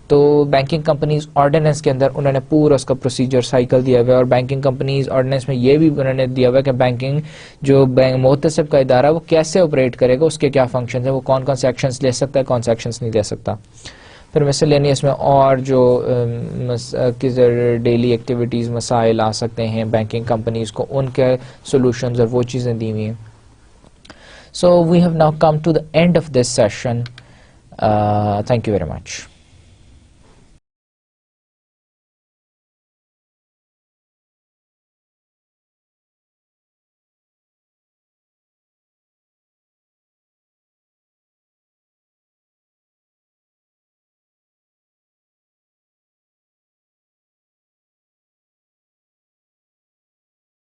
تو بینکنگ کمپنیز آرڈیننس کے اندر انہوں نے پورا اس کا پروسیجر سائیکل دیا ہوا ہے, اور بینکنگ کمپنیز آرڈیننس میں یہ بھی انہوں نے دیا ہوا ہے کہ بینکنگ جو محتسب کا ادارہ ہے وہ کیسے آپریٹ کرے گا, اس کے کیا فنکشنز ہیں, وہ کون کون سے ایکشنز لے سکتا ہے, کون سے ایکشنز نہیں لے سکتا. پھر مسلینیس میں اور جو ڈیلی ایکٹیویٹیز مسائل آ سکتے ہیں بینکنگ کمپنیز کو, ان کے سولوشنز اور وہ چیزیں دی ہوئی ہیں. So we have now come to the end of this session. Thank you very much.